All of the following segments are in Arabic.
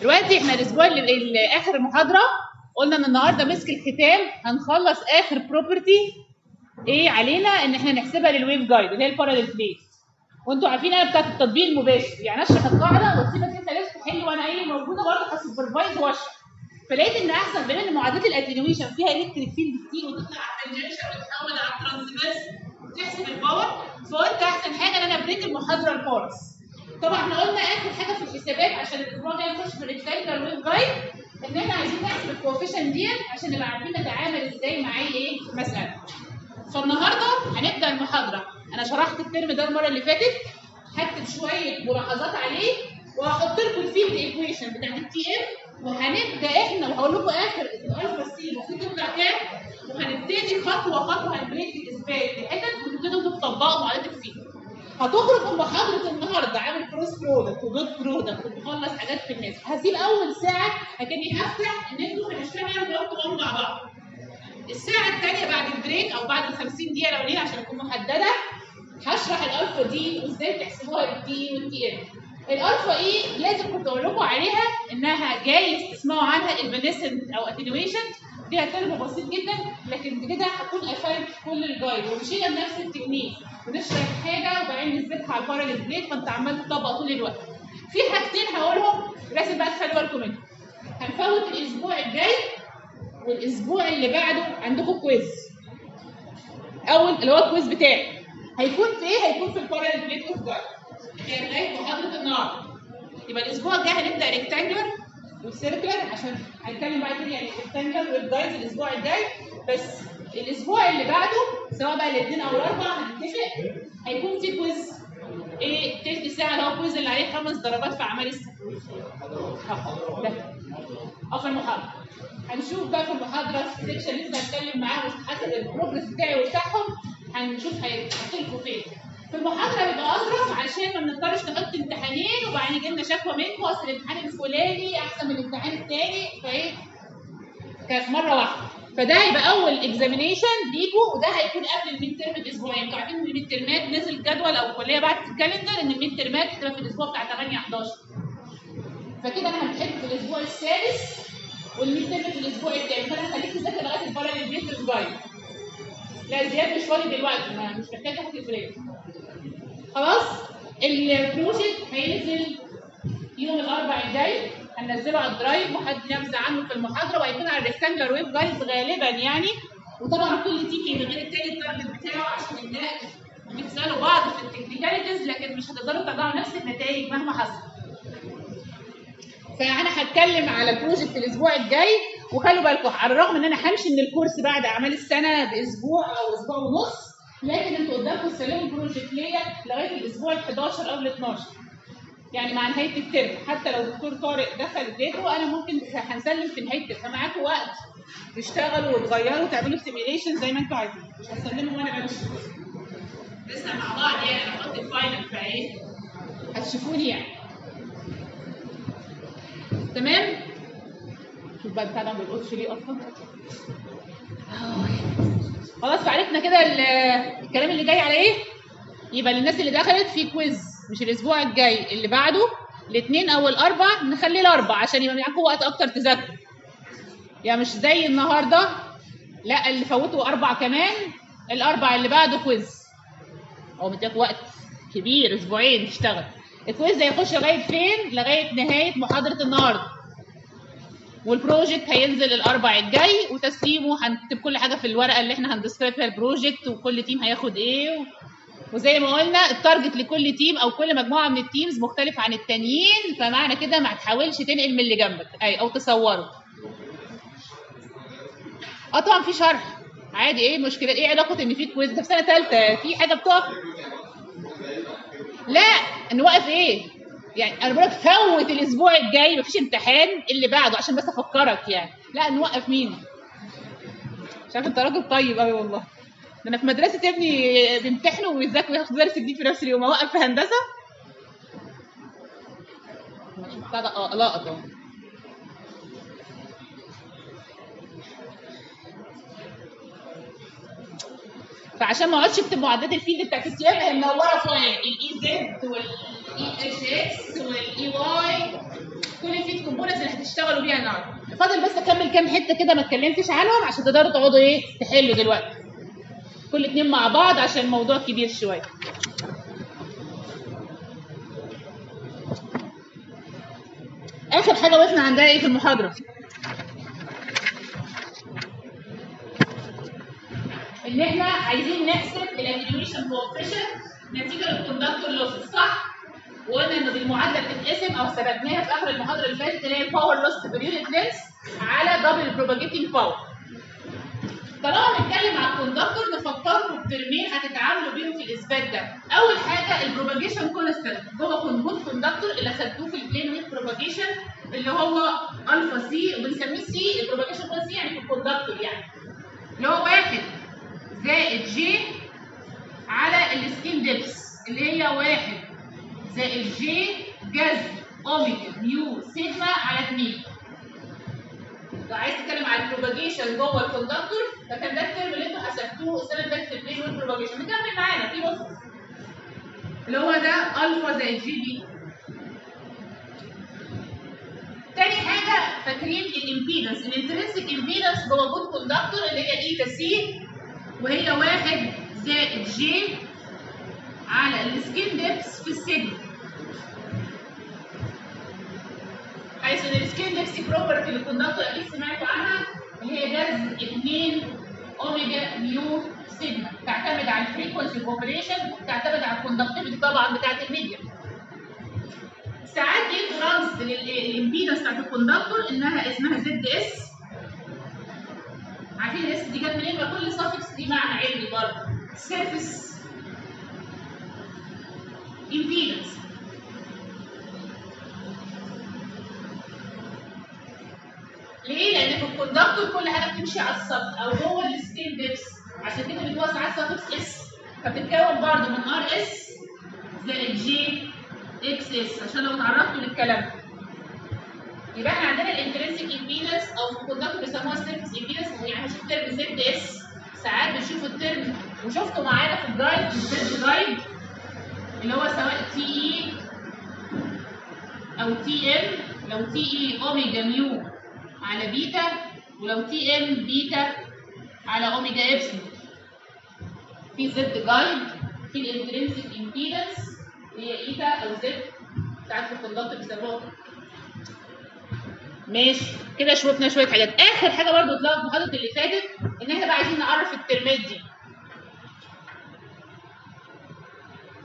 دلوقتي احنا الاسبوع اللي اخر محاضره قلنا ان النهارده مسك الختام هنخلص اخر بروبرتي ايه علينا ان احنا نحسبها للويف جايد اللي هي الباراليل بليت. وانتوا عارفين انا بتاعت التطبيق المباشر، يعني اشرح القاعده واسيبك انت لسه تحل وانا ايه موجوده برضه هسوبرفايز واشرح. فلقيت ان احسن بما ان معادلات الاتنيويشن فيها الكتريك فيلد كتير وتطلع على التنجنشن وتحول على الترانسفيرس وتحسب الباور، فقلت احسن حاجه ان انا ابريك المحاضره الفورس. طبعا احنا قلنا اخر حاجه في الحسابات عشان الاسبوع ده نخش في الريكتانجل ويف جايد ان احنا عايزين نحسب الكوفيشن ديت عشان نبقى عارفين نتعامل ازاي مع ايه مساله. فالنهارده هنبدا المحاضره، انا شرحت الترم ده المره اللي فاتت، هكتب شويه ملاحظات عليه وهحط لكم الفيلد ايكويشن بتاعت التي ام، وهنبدا احنا وهقول لكم اخر الالفا سي المفروض تطلع كام، وهنبتدي خطوه خطوه هنبريك الاثبات لحتت وتبتدوا تطبقوا معادله الفيلد. هتخرج من محاضره النهارده عامل كروس برودكت ودوت برودكت وتخلص حاجات في الناس. هسيب اول ساعه اكني هفتح ان انتوا هنشتغل وانتوا مع بعض. الساعه الثانيه بعد البريك او بعد ال 50 دقيقه الاولين عشان تكون محدده هشرح الالفا دي وازاي تحسبوها بالتي والتي ام. الالفا اي لازم كنت اقول لكم عليها انها جايز تسمعوا عنها ايفانيسنت او اتنيويشن، دي ترم بسيط جدا، لكن كده هكون قفلت كل الجايد ومشينا بنفس التكنيك ونشرح حاجه وبعدين نثبتها على الباراليل بليت فانت عمال تطبق طول الوقت. في حاجتين هقولهم لازم بقى تخلوا بالكم منهم. هنفوت الاسبوع الجاي والاسبوع اللي بعده عندكم كويز. اول اللي هو الكويز بتاعي هيكون في ايه؟ هيكون في الباراليل بليت اوف جايد. هي بدايه محاضره النهارده. يبقى الاسبوع الجاي هنبدا ريكتانجلر والسيركلر عشان هنتكلم بعد كده يعني ريكتانجلر والجايز الاسبوع الجاي، بس الاسبوع اللي بعده سواء بقى الاثنين او الاربعاء هنتفق هيكون في كويز ايه تلت ساعه اللي هو الكويز اللي عليه 5 درجات في اعمال السنه. ده في المحاضره. هنشوف بقى في المحاضره في السكشن اللي لسه هنتكلم معاهم حسب البروجرس بتاعي وبتاعهم هنشوف هيحطوا فين. في المحاضره بيبقى اظرف عشان ما بنضطرش نحط امتحانين وبعدين يجي لنا شكوى منكم اصل الامتحان الفلاني احسن من الامتحان الثاني فايه كانت مره واحده. فده هيبقى اول اكزامينيشن ليكوا وده هيكون قبل الميد ترم باسبوعين. انتوا عارفين ان الميد ترمات نزل جدول او الكليه بعت في الكالندر ان الميد ترمات هتبقى في الاسبوع بتاع 8 11. فكده انا همتحن في الاسبوع السادس والميد ترم في الاسبوع الثاني، فانا هخليك تذاكر لغايه الباراليل بليت جايد. لا زياد مش فاضي دلوقتي مش محتاج تاخد البريك. خلاص البروجكت هينزل يوم الاربعاء الجاي، هننزله على الدرايف وحد نبذه عنه في المحاضره وهيكون على الريكتانجلر ويف جايدز غالبا يعني. وطبعا كل تيم من غير التاني التارجت بتاعه عشان الناس بتسالوا بعض في التكنيكاليتيز لكن مش هتقدروا تطلعوا نفس النتائج مهما حصل. فانا هتكلم على البروجكت الاسبوع الجاي وخلوا بالكم على الرغم ان انا همشي من الكورس بعد اعمال السنه باسبوع او اسبوع ونص، لكن انتوا قدامكم تسلموا البروجكت ليا لغايه الاسبوع ال 11 او ال 12 يعني مع نهايه الترم. حتى لو الدكتور طارق دخل اديته انا ممكن هنسلم في نهايه الترم، فمعاكم وقت تشتغلوا وتغيروا وتعملوا سيميليشن زي ما انتوا عايزين. مش هسلمه وانا بمشي لسه مع بعض يعني انا هحط الفاينل فايه هتشوفوني يعني. تمام؟ شوف بقى بتاع ده ما بيلقطش ليه اصلا. خلاص فعرفنا كده الكلام اللي جاي على ايه؟ يبقى للناس اللي دخلت في كويز مش الاسبوع الجاي اللي بعده الاثنين او الاربع، نخليه الاربع عشان يبقى معاكم وقت اكتر تذاكروا. يعني مش زي النهارده لا اللي فوتوا اربع كمان الاربع اللي بعده كويز. هو مديك وقت كبير اسبوعين تشتغل. الكويز ده هيخش لغايه فين؟ لغايه نهايه محاضره النهارده. والبروجكت هينزل الاربع الجاي وتسليمه هنكتب كل حاجه في الورقه اللي احنا هندسكرايب فيها البروجكت وكل تيم هياخد ايه وزي ما قلنا التارجت لكل تيم او كل مجموعه من التيمز مختلف عن التانيين، فمعنى كده ما تحاولش تنقل من اللي جنبك او تصوره. طبعا في شرح عادي، ايه المشكله؟ ايه علاقه ان في كويز ده في سنه ثالثه في حاجه بتقف؟ لا نوقف ايه يعني؟ انا بقول لك فوت الاسبوع الجاي مفيش امتحان اللي بعده عشان بس افكرك يعني. لا نوقف مين؟ مش عارف انت راجل طيب قوي والله. ده انا في مدرسه ابني بيمتحنوا ويذاكروا وياخدوا درس جديد في نفس اليوم، اوقف في هندسه؟ مش بتاع ده لقط اهو. فعشان ما اقعدش اكتب معدات الفيلد بتاعت التيام هي منوره فوق الاي زد والاي اتش اكس والاي واي كل الفيد كومبوننتس اللي هتشتغلوا بيها النهارده. فاضل بس اكمل كام حته كده ما اتكلمتش عنهم عشان تقدروا تقعدوا ايه تحلوا دلوقتي كل اتنين مع بعض عشان الموضوع كبير شويه. اخر حاجه وقفنا عندها ايه في المحاضره؟ ان احنا عايزين نحسب الاتنيويشن كوفيشنت نتيجه للكوندكتور لوسز، صح؟ وقلنا ان المعادله بتتقسم او ثبتناها في اخر المحاضره اللي فاتت اللي هي الباور لوس بير يونت لينث على دبل بروباجيتنج باور. طالما بنتكلم على الكوندكتور نفكركم بترمين هتتعاملوا بيهم في الاثبات ده. اول حاجه البروباجيشن كونستانت جوه كوندكتور اللي خدتوه في البلين ويت بروباجيشن اللي هو الفا سي وبنسميه سي. البروباجيشن كونستانت يعني في الكوندكتور يعني اللي هو 1 زائد جي على السكين ديبس اللي هي 1 زائد جي جذر اوميجا ميو سيجما على 2. لو عايز تتكلم عن البروباجيشن جوه الكوندكتور فكان ده الترم اللي انتوا حسبتوه السنه اللي فاتت في البلين ويت بروباجيشن. نكمل معانا في نص اللي هو ده الفا زائد جي بي. تاني حاجه فاكرين الامبيدنس الانترنسيك امبيدنس جوه جود كوندكتور اللي هي ايتا سي وهي 1 زائد جي على السكين ديبس في السيجما. حيث ان السكين ديبس بروبرتي للكوندكتور اكيد سمعتوا عنها اللي هي جذر 2 اوميجا ميو سيجما تعتمد على الفريكونسي كوبريشن وبتعتمد على الكوندكتيفيتي طبعا بتاعت الميديا. ساعات بيدوا رمز للامبيدنس بتاعت الكوندكتور انها اسمها زد اس. عارفين الاس دي جت منين؟ ما كل سافكس دي معنى علمي برضه. سيرفيس امبيدنس. ليه؟ لان في الكوندكتور كل حاجه بتمشي على السطح او جوه السكين ديبس عشان كده بتوزع على السافكس اس فبتتكون برضه من ار اس زائد جي اكس اس عشان لو اتعرضتوا للكلام ده. يبقى احنا عندنا الانترنسيك امبيدنس او في الكوندكتور بيسموها سيرفيس امبيدنس يعني هنشوف ترم زد اس ساعات بنشوف الترم وشفته معانا في الجايد الزد جايد اللي هو سواء تي اي او تي ام. لو تي اي اوميجا ميو على بيتا ولو تي ام بيتا على اوميجا ابسلون. في زد جايد في الانترنسيك امبيدنس هي ايتا او زد ساعات في الكوندكتور بيسموها. ماشي كده شوفنا شويه حاجات. اخر حاجه برضو طلعت المحاضره اللي فاتت ان احنا بقى عايزين نعرف الترمات دي.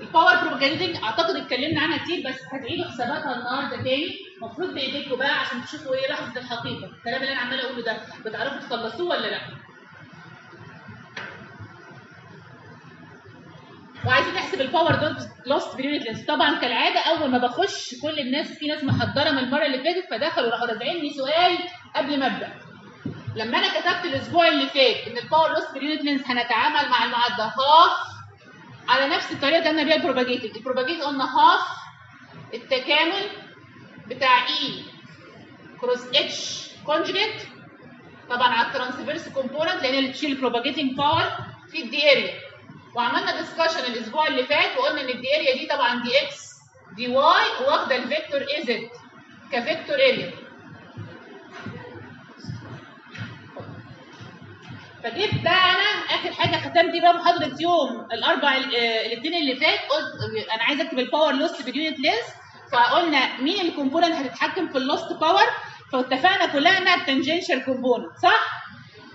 الباور بروباجيتنج اعتقد اتكلمنا عنها كتير بس هتعيدوا حساباتها النهارده تاني. المفروض بايديكم بقى عشان تشوفوا ايه لحظه الحقيقه. الكلام اللي انا عماله اقوله ده بتعرفوا تخلصوه ولا لا؟ وعايزين نحسب الباور لوست بير يونت لينث. طبعا كالعاده اول ما بخش كل الناس في ناس محضره من المره اللي فاتت فدخلوا راحوا رازعيني سؤال قبل ما ابدا. لما انا كتبت الاسبوع اللي فات ان الباور لوست بير يونت لينث هنتعامل مع المعادله هاف على نفس الطريقه اللي قلنا بيها البروباجيتنج. البروباجيتنج قلنا هاف التكامل بتاع اي كروس اتش كونجيجيت طبعا على الترانسفيرس كومبوننت لان اللي بتشيل البروباجيتنج باور في الدي اريا. وعملنا ديسكشن الاسبوع اللي فات وقلنا ان الدي اريا دي طبعا دي اكس دي واي واخده الفيكتور اي زد كفيكتور اريا. فجيت بقى انا اخر حاجه ختمت بقى محاضره يوم الاثنين اللي فات قلت انا عايزه اكتب الباور لوست باليونت لينث. فقلنا مين الكومبوننت هتتحكم في اللوست باور فاتفقنا كلها انها التنجنشال كومبوننت صح؟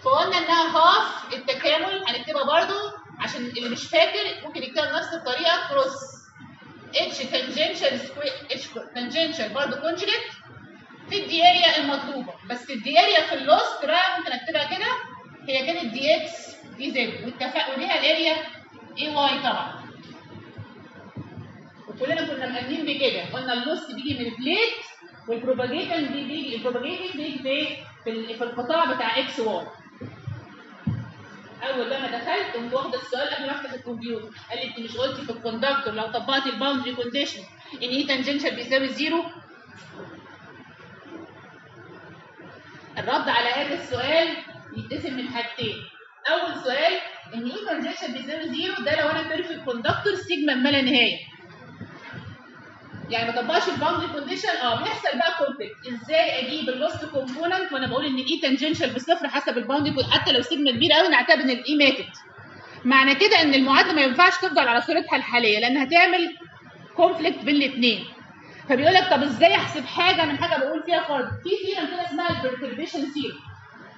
فقلنا انها هاف التكامل هنكتبها برضو عشان اللي مش فاكر ممكن يكتبها بنفس الطريقه كروس اتش تنجنشال سكوير اتش تنجنشال برضو كونجيجيت في الدي اريا المطلوبه. بس الدي اريا في اللوست بقى ممكن اكتبها كده هي كانت دي اكس دي زد واتفقوا ليها الاريا اي واي طبعا. وكلنا كنا مأمنين بكده قلنا اللوست بيجي من البليت والبروباجيتنج بيجي في القطاع بتاع اكس واي. اول لما دخلت قمت واخده السؤال قبل ما افتح الكمبيوتر قال لي انت مش قلتي في الكوندكتور لو طبقتي الباوندري كونديشن ان اي تانجنشال بيساوي 0؟ الرد على هذا السؤال يتقسم من حاجتين. اول سؤال ان اي تانجنشال بيساوي 0 ده لو انا بيرفكت كوندكتور سيجما ما لا نهايه. يعني ما طبقش الباوندري كونديشن بيحصل بقى كونفليكت. ازاي اجيب اللوست كومبوننت وانا بقول ان الاي تانجنشال بصفر حسب الباوندري، حتى لو سيجما كبيره قوي نعتبر ان الاي ماتت. معنى كده ان المعادله ما ينفعش تفضل على صورتها الحاليه لان هتعمل كونفليكت بين الاثنين. فبيقول لك طب ازاي احسب حاجه من حاجه بقول فيها فرض؟ في ثيرم كده اسمها البرتربيشن ثيرم،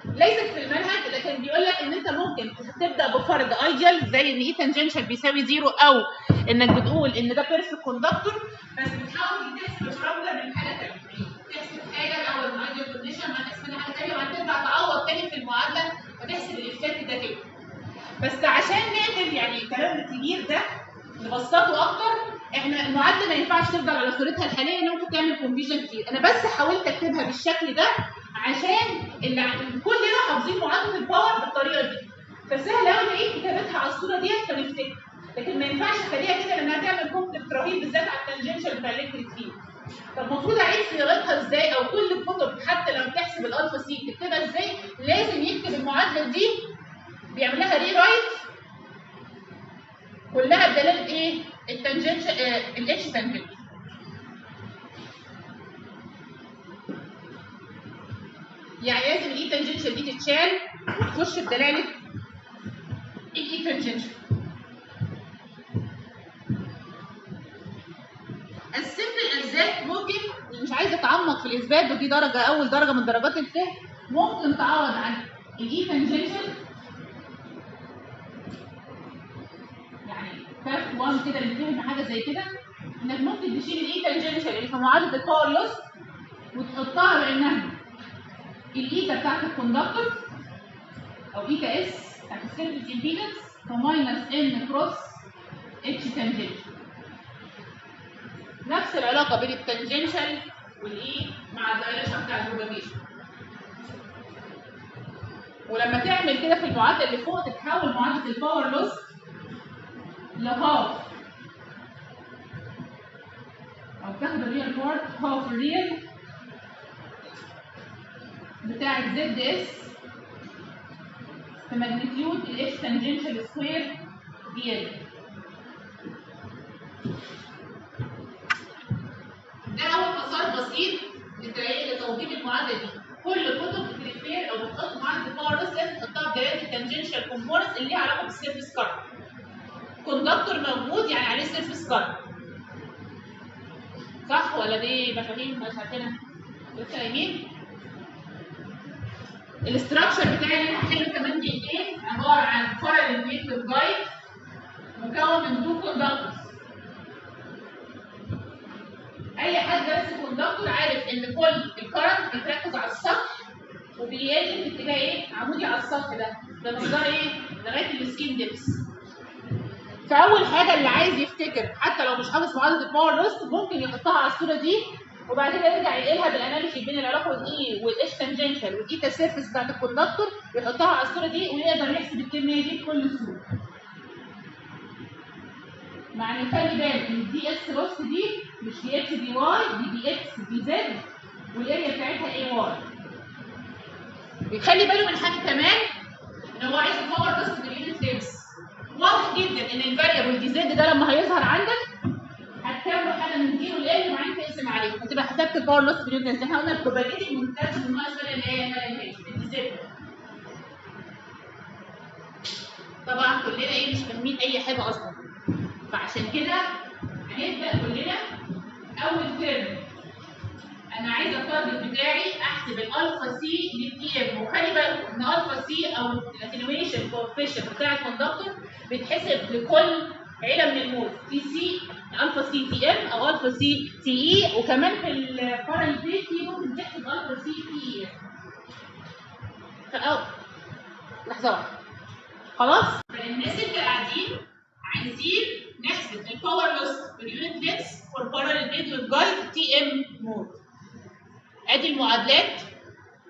ليست في المنهج، لكن بيقول لك ان انت ممكن تبدا بفرض ايديال زي ان اي تانجنشال بيساوي زيرو، او انك بتقول ان ده بيرفكت كوندكتور، بس بتحاول تحسب البارامتر من حاجه ثانيه، تحسب حاجه الاول من ايديال كونديشن، بعد تحسب حاجه ثانيه، وبعدين ترجع تعوض تاني في المعادله وتحسب الايفكت ده تاني. بس عشان نقدر يعني الكلام الكبير ده نبسطه اكتر، احنا المعادله ما ينفعش تفضل على صورتها الحاليه لان ممكن تعمل كونفيجن كتير. انا بس حاولت اكتبها بالشكل ده عشان اللي كلنا حافظين معادله الباور بالطريقه دي، فسهل قوي نلاقي كتابتها على الصوره ديت فنفتكر. لكن ما ينفعش اخليها كده لانها هتعمل كونفليكت رهيب بالذات على التانجنشال بتاع الالكتريك فيلد. طب المفروض اعيد صياغتها ازاي؟ او كل الكتب حتى لو بتحسب الالفا سي تكتبها ازاي؟ لازم يكتب المعادله دي بيعمل لها ري رايت كلها بدلاله ايه؟ التانجنشال الاتش تانجنشال. يعني لازم الاي تانجنشال دي تتشال وتخش بدلاله الاي تانجنشال. السمبل ازاي ممكن، مش عايزه اتعمق في الاثبات ودي درجه اول درجه من درجات الفهم، ممكن تعوض عن الاي تانجنشال يعني فاكت 1 كده اللي فهم حاجه زي كده، انك ممكن تشيل الاي تانجنشال اللي في معادله الباور لوس وتحطها بانها الايتا بتاعت الكوندكتور او ايتا اس بتاعت السيرفيس امبيدنس فماينس ان كروس اتش تانجنشال. نفس العلاقه بين التانجنشال والايه مع الدايركشن بتاع البروباجيشن. ولما تعمل كده في المعادله اللي فوق تتحول معادله الباور لوس لهاف، او تاخد الريال بارت هاف الريال بتاع زد اس في ماجنتيود الاتش تانجنشال سكوير دي ال. ده اول مسار بسيط لتوضيح المعادله دي. كل كتب بتريفير او بتحط معادله الباور لوس لازم تحطها بدلاله التانجنشال كومبوننت اللي ليها علاقه بالسيرفيس كارنت. كوندكتور موجود يعني عليه سيرفيس كارنت، صح ولا دي مفاهيم مش عارفينها؟ لسه قايمين؟ الاستراكشر بتاعي اللي هحله كمان دقيقتين عباره عن باراليل بليت جايد مكون من 2 كوندكتورز. اي حد درس كوندكتور عارف ان كل الكرنت بيتركز على السطح وبيقل في اتجاه ايه؟ عمودي على السطح ده مقدار ايه؟ لغايه السكين ديبس. فاول حاجه اللي عايز يفتكر حتى لو مش حافظ معادله الباور لوس ممكن يحطها على الصوره دي وبعدين يرجع ينقلها بالانالوجي بين العلاقه والاي والاتش تانجنشال والايتا سيرفيس بتاعت الكوندكتور، يحطها على الصوره دي ويقدر يحسب الكميه دي بكل سهوله. مع ان خلي بالك ان الدي اس لوس دي مش دي اتش دي واي، دي اكس دي زد والاريا بتاعتها اي واي. بيخلي باله من حاجه كمان ان هو عايز الباور لوس باليونت ليبس. واضح جدا ان الفاريبل دي زد ده لما هيظهر عندك هتكمل حاجه من 0 ل n وبعدين تقسم عليه هتبقى حسبت الباور لوس باليونت ليبس. احنا قلنا البروبابيلتي منتج من ناقص اللي هي الدي زد. طبعا كلنا ايه مش فاهمين اي حاجه اصلا، فعشان كده هنبدا كلنا اول ترم. انا عايزه التارجت بتاعي احسب الالفا سي للتي ام، وخلي بالكم ان الفا سي او الاتنيويشن كوفيشنت بتاع الكوندكتور بيتحسب لكل عيله من المود، تي سي الفا سي تي ام او الفا سي تي اي، وكمان في الباراليل بليت ممكن تحسب الفا سي تي اي. فالاول لحظه واحده خلاص. فالناس اللي قاعدين عايزين نحسب الباور لوس باليونت لينس فور باراليل بليت وذ جايد تي ام مود. ادي المعادلات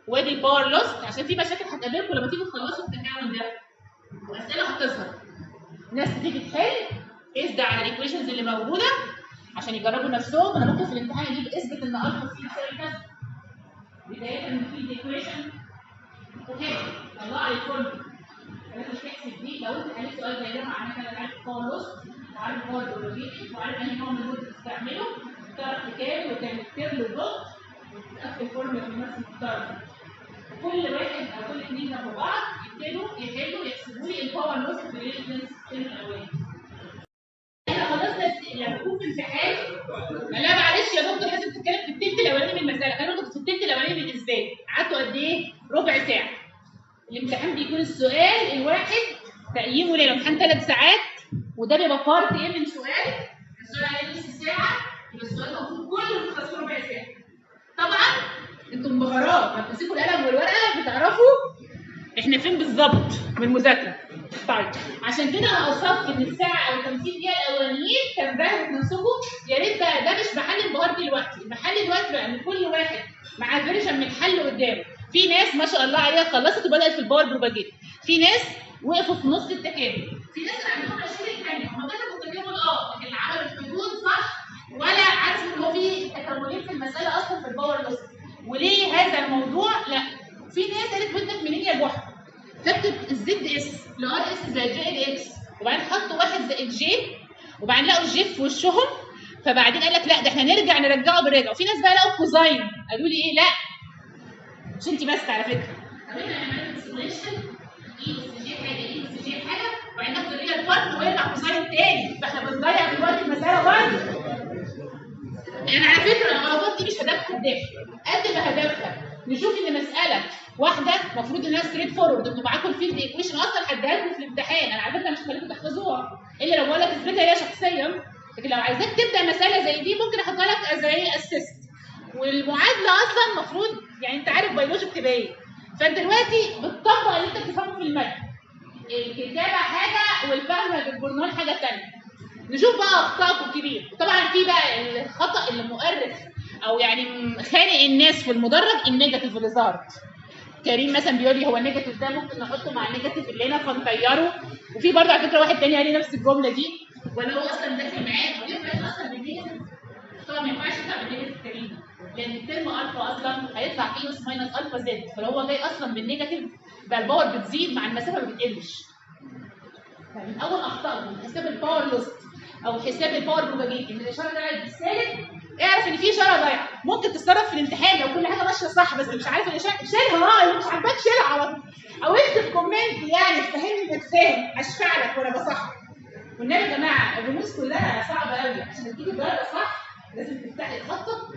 وادي الباور لوس، عشان في مشاكل هتقابلكم لما تيجوا تخلصوا التكامل ده واسئله هتظهر. ناس تيجي تحل بيزد على الايكويشنز اللي موجوده عشان يجربوا نفسهم. انا ممكن في الامتحان اجيب اثبت ان الفا سي يساوي كذا بدايه من في الايكويشن وكده طلع لي الفورمولا. لازم تحسب دي. لو انت حليت سؤال زي ده معناه كده عارف الباور لوس وعارف الباور بروبابيلتي وعارف انهي نوع من المود تستعمله، تعرف تكامل وتعمل كيرل ودوت وتقفل فورمه في نفس المحترم. كل واحد او كل اثنين جنب بعض يبتدوا يحلوا يحسبوا لي الباور لوس في الريزنس الترم الاولاني. احنا خلصنا لما يكون في امتحان لا معلش يا دكتور لازم تتكلم في التلت الاولاني من المساله، خلينا ناخد في التلت الاولاني من الاثبات. قعدتوا قد ايه؟ ربع ساعه. الامتحان بيكون السؤال الواحد تقييمه للامتحان 3 ساعات وده بيبقى بارت ايه من سؤال، السؤال عليه نص ساعه يبقى السؤال المفروض كله بيخلص ربع ساعه. طبعا انتم مهارات لما بتمسكوا القلم والورقه بتعرفوا احنا فين بالظبط من المذاكره. طيب عشان كده انا قصدت ان الساعه او 50 دقيقه الاولانيين تنبهوا نفسكم. يا ريت بقى ده مش محل انبهار دلوقتي، المحل دلوقتي بقى ان كل واحد معاه فيرجن من الحل قدامه. في ناس ما شاء الله عليها خلصت وبدات في الباور بروباجيت، في ناس وقفوا في نص التكامل، في ناس عندهم 20 ثانيه هم كتبوا التكامل لكن اللي عملوا الحدود صح ولا عارفوا ان هو في تكاملين في المساله اصلا في الباور لوس. وليه هذا الموضوع؟ لا في ناس قالت ودك منين يا جحا؟ كتبت الزد اس لار اس زائد جي ال اكس وبعدين حطوا 1 زائد جي وبعدين لقوا الجي في وشهم فبعدين قال لك لا ده احنا نرجعه بالرجع. وفي ناس بقى لقوا كوزاين قالوا لي ايه لا مش انت بس على فكره. طب احنا هنعمل اكسبريشن ايه اس جي حاجه ايه اس جي حاجه وبعدين ناخد الريال بارت ويرجع كوزاين تاني فاحنا بنضيع دلوقتي المساله برضه. يعني على فكره الغلطات دي مش هدفها الداخل قد ما هدفها نشوف ان مساله واحده المفروض انها ستريت فورورد. انتوا معاكم الفيلد ايكويشن اصلا هديها لكم في الامتحان. انا على فكره مش هخليكم تحفظوها الا لو بقول لك اثبتها هي شخصيا، لكن لو عايزاك تبدا مساله زي دي ممكن احطها لك زي اسيست. والمعادله اصلا المفروض يعني انت عارف بيولوجي بتبقى ايه، فانت دلوقتي بتطبق اللي انت بتفهمه في الماده. الكتابه حاجه والفهم بالجورنال حاجه ثانيه. نشوف بقى اخطائكم الكبير. طبعا في بقى الخطا اللي مؤرخ او يعني خانق الناس في المدرج النيجاتيف اللي ظهر. كريم مثلا بيقول لي هو النيجاتيف ده ممكن نحطه مع النيجاتيف اللي هنا فنطيره. وفي برضه على فكره واحد تاني قال لي نفس الجمله دي ولا هو اصلا داخل معاه ويفرق اصلا بالنيجاتيف. طبعا ما ينفعش يطلع بالنيجاتيف كريم لان الترم الفا اصلا هيطلع فيه اس ماينس الفا زد فلو هو جاي اصلا بالنيجاتيف بقى الباور بتزيد مع المسافه ما بتقلش. فمن اول اخطائكم حساب الباور لوست او حساب الباور بروباجيت ان الاشاره طلعت بالسالب اعرف ان في اشاره ضايعه. ممكن تتصرف في الامتحان لو كل حاجه ماشيه صح بس مش عارف الاشاره شيلها اللي مش عاجباك شيلها على طول او اكتب كومنت يعني فهمني انك فاهم هشفع لك وانا بصحح. والنبي يا جماعه الرموز كلها صعبه قوي عشان تيجي تجرب صح لازم تفتحي تخطط.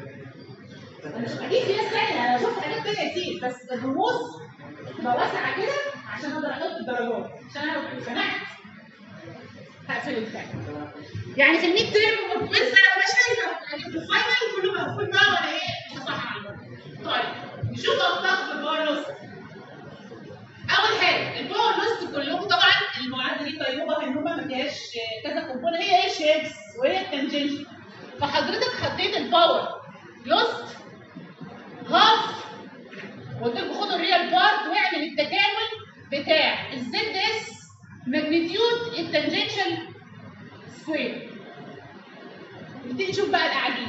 انا مش اكيد في ناس ثانيه انا شفت حاجات ثانيه كتير بس الرموز تبقى واسعه كده عشان اقدر احط الدرجات عشان انا لو اتخنقت هقفل الامتحان. يعني في الميد تيرم والكويز انا مش شايفه يعني في الفاينل كله مقفول بقى ولا ايه؟ صح على طيب نشوف اخطاء في الباور لوست. اول حاجه الباور لوست كلكم طبعا المعادله دي طيبه هنوبه ما فيهاش كذا كومبون هي اتش اكس وهي التنجنشن. فحضرتك حطيت الباور لوست هاف وقلت لكم خدوا الريال بارت واعمل التكامل بتاع الزد اس ماجنتيود التنجنشن سكوير. نبتدي نشوف بقى القاعدين.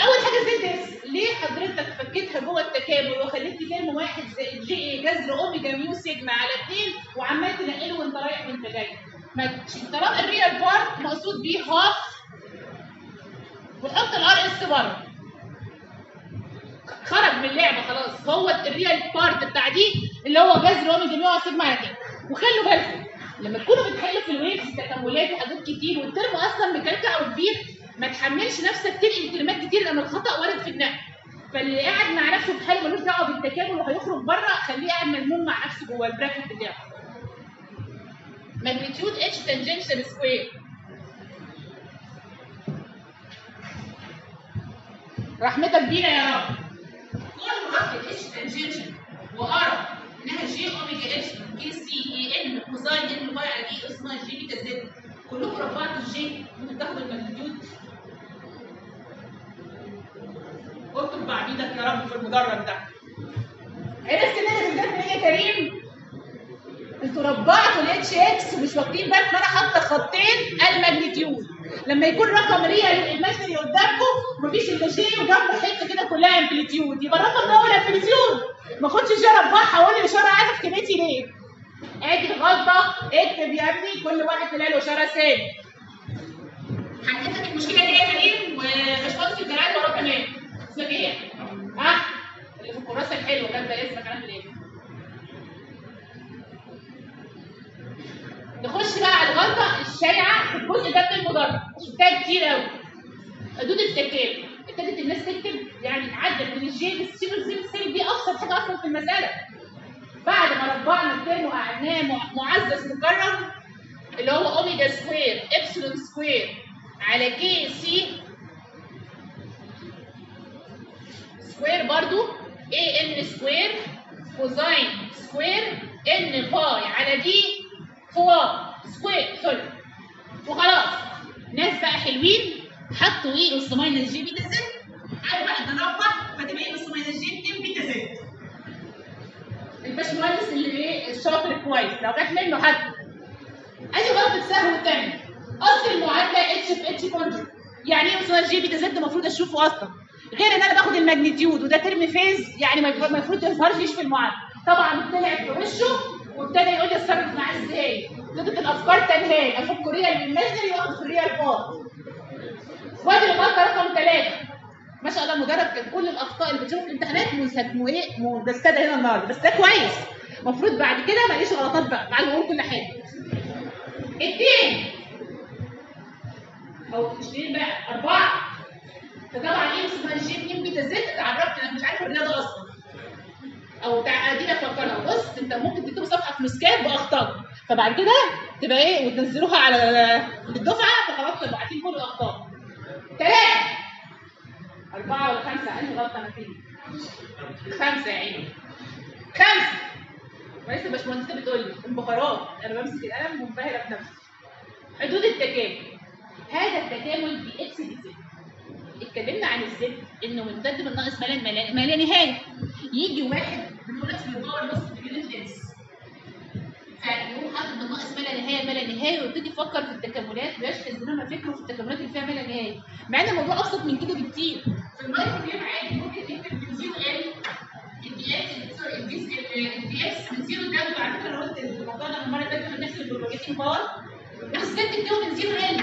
اول حاجه زد اس ليه حضرتك فكيتها جوه التكامل وخليت ترم 1 زائد جي اي جذر اوميجا ميو سيجما على 2 وعمال تنقله وانت رايح وانت جاي. طالما الريال بارت مقصود بيه هاف وحط الار اس بره خرج من اللعبه خلاص. هو الريال بارت بتاع دي اللي هو جذر اوميجا ميو سيجما على 2. وخلوا بالكم لما تكونوا بتحلوا في الويفز تكاملات وحاجات كتير والترم اصلا مكلكع وكبير ما تحملش نفسك تنقل كلمات كتير لان الخطا وارد في النقل. فاللي قاعد مع نفسه في حاله ملوش دعوه بالتكامل وهيخرج بره خليه قاعد ملموم مع نفسه جوه البراكت بتاعه. ماجنتيود اتش تانجنشن سكوير رحمتك بينا يا رب. كل رقم اتش تانجنشن وارى انها جي اوميجا اتش كي سي اي ان كوزاين ان باي على دي اسمها جي بيتا زد. كلكم ربعتوا الجي ممكن تاخدوا الماجنتيود. اكتب بعبيدك يا رب في المدرج ده. عرفت ان انا بجد ايه يا كريم؟ انتوا ربعتوا الاتش اكس ومش واخدين بالكم انا حاطه خطين الماجنتيود. لما يكون رقم ريال ايماجينري قدامكم ومفيش الا جي وجنبه حته كده كلها امبليتيود يبقى الرقم ده هو الامبليتيود. ما اخدش اشاره ربعها واقول الاشاره قاعده في كلمتي ليه؟ ادي الغلطه اكتب يا ابني كل واحد طلع له اشاره ثاني. حليت المشكله دي يا كريم وباشمهندس حلو كاتبه اسمك انا في الاخر. نخش بقى على الغلطه الشائعه في الجزء ده من المدرج، شفتها كتير قوي. حدود التكامل، ابتدت الناس تكتب يعني عدت من الجي للسي والسي دي ابسط حاجه اصلا في المساله. بعد ما ربعنا الترم وقعدناه معزز مكرم اللي هو اوميجا سكوير ابسلون سكوير على كي سي سكوير برضو اي ان سكوير كوزاين سكوير ان باي على دي فوا سكوير سوري. وخلاص ناس بقى حلوين حطوا ايه اس ماينس جي بيتا زد على بقى نربع فتبقى ايه اس ماينس جي 2 بيتا زد. الباشمهندس اللي ايه الشاطر كويس لو جات منه حد. ادي غلطه سهو الثانيه. اصل المعادله اتش في اتش كونجكت. يعني ايه اس ماينس جي بيتا زد المفروض اشوفه اصلا. غير ان انا باخد الماجنتيود وده ترم فيز يعني المفروض ما يظهرليش في المعادله. طبعا طلع في وشه وابتدى يقول لي اتصرف معاه ازاي. ابتدت الافكار تنهال افك ريال ايماجينري واخد في الريال بار. وادي الغلطه رقم 3. ما شاء الله مدرب كان كل الاخطاء اللي بتشوفها في الامتحانات مجسده هنا النهارده بس ده كويس. المفروض بعد كده ماليش غلطات بقى بعد ما اقول كل حاجه. 2 او مش 2 بقى 4. فطبعا ايه اسمها الجي 2 بيتا زد اتعرفت انا مش عارف الرياضه اصلا. او ادينا فكرها بص انت ممكن تكتب صفحه في نسكاب باخطاء فبعد كده تبقى ايه وتنزلوها على الدفعه فخلاص تبقوا عارفين كل الاخطاء. 3 4 ولا 5 انهي غلطه انا فين؟ 5 يا عيني 5. ولسه باشمهندسه بتقول لي انبهارات انا بمسك القلم منبهره بنفسي. حدود التكامل. هذا التكامل دي اكس دي زد. اتكلمنا عن الزد انه ممتد من ناقص ما لا نهايه. يجي واحد بنقول لك في الباور نص مليون لينس فيقوم حاطط من ناقص ما لا نهايه ما لا نهايه ويبتدي يفكر في التكاملات ويشحذ دماغه فكره في التكاملات اللي فيها ما لا نهايه مع ان الموضوع ابسط من كده بكتير. في المايكروويف عادي ممكن تكتب من 0 ال الدي اكس من 0 ده على فكره انا قلت الموضوع ده المره اللي فاتت لما بنحسب البروباجيتنج باور بس ده بتكتبه من 0 ال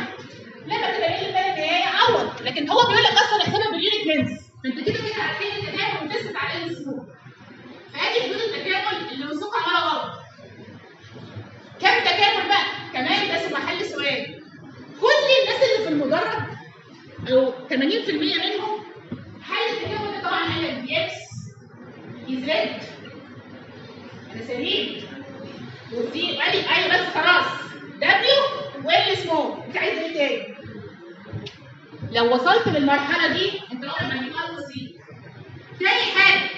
لما تبقى ال ما لا نهايه عوض لكن هو بيقول لك اصلا احسبها باليونت لينس فانت كده كده عارفين التكامل وتثبت على ال سمول. فادي حدود التكامل اللي وثوقها عماله غلط. كم تكامل بقى؟ كمان ده في محل سؤال. كل الناس اللي في المدرج او 80% منهم حل التكامل ده طبعا قال لك دي اكس يزد انا سليم ودي قال لي ايوه بس خلاص دبليو وال سمول مش عايز ايه تاني. لو وصلت للمرحله دي انت عمرك ما هتخلص دي. تاني حاجه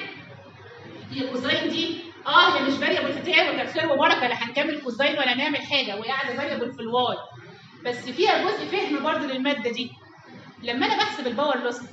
هي الكوزاين دي هي مش فاريبل في تاء ولا خير وبركه لا هنكمل كوزاين ولا نعمل حاجه وهي قاعده فاريبل في الواي بس فيها جزء فهم برضه للماده دي. لما انا بحسب الباور لوست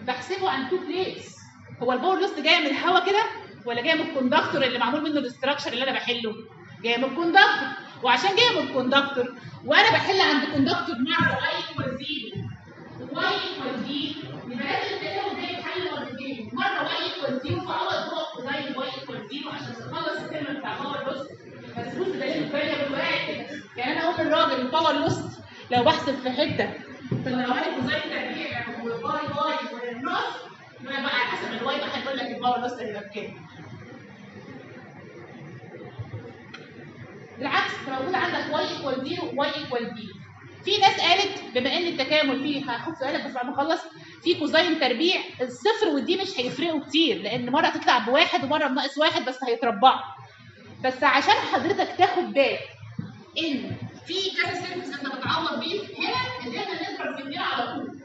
بحسبه عن 2 بليتس. هو الباور لوست جايه من الهواء كده ولا جايه من الكوندكتور اللي معمول منه الاستراكشر اللي انا بحله؟ جايه من الكوندكتور وعشان جايه من الكوندكتور وانا بحل عند كوندكتور مره واي ايكوال 0 واي ايكوال دي يبقى لازم التكامل ده يتحل مرتين مره واي ايكوال 0 فاول جوه كوزاين واي ايكوال 0 عشان تخلص الترم بتاع باور لوست مسؤول بدليل الفاريبل واحد كده. يعني انا اقول للراجل الباور لوست لو بحسب في حته فلو انا كوزاين تربيع والواي والنص يبقى بقى على حسب الواي بقى هيقول لك الباور لوست هيبقى بكام. بالعكس موجود عندك واي ايكوال 0 وواي ايكوال بي. في ناس قالت بما ان التكامل فيه هاخد سؤالك بس بعد ما اخلص في كوزاين تربيع الصفر والدي مش هيفرقوا كتير لان مره هتطلع بواحد ومره بناقص واحد بس هيتربعوا. بس عشان حضرتك تاخد بالك ان في كذا سيرفيس انت بتعوض بيه هنا ان احنا نضرب في الدنيا على طول.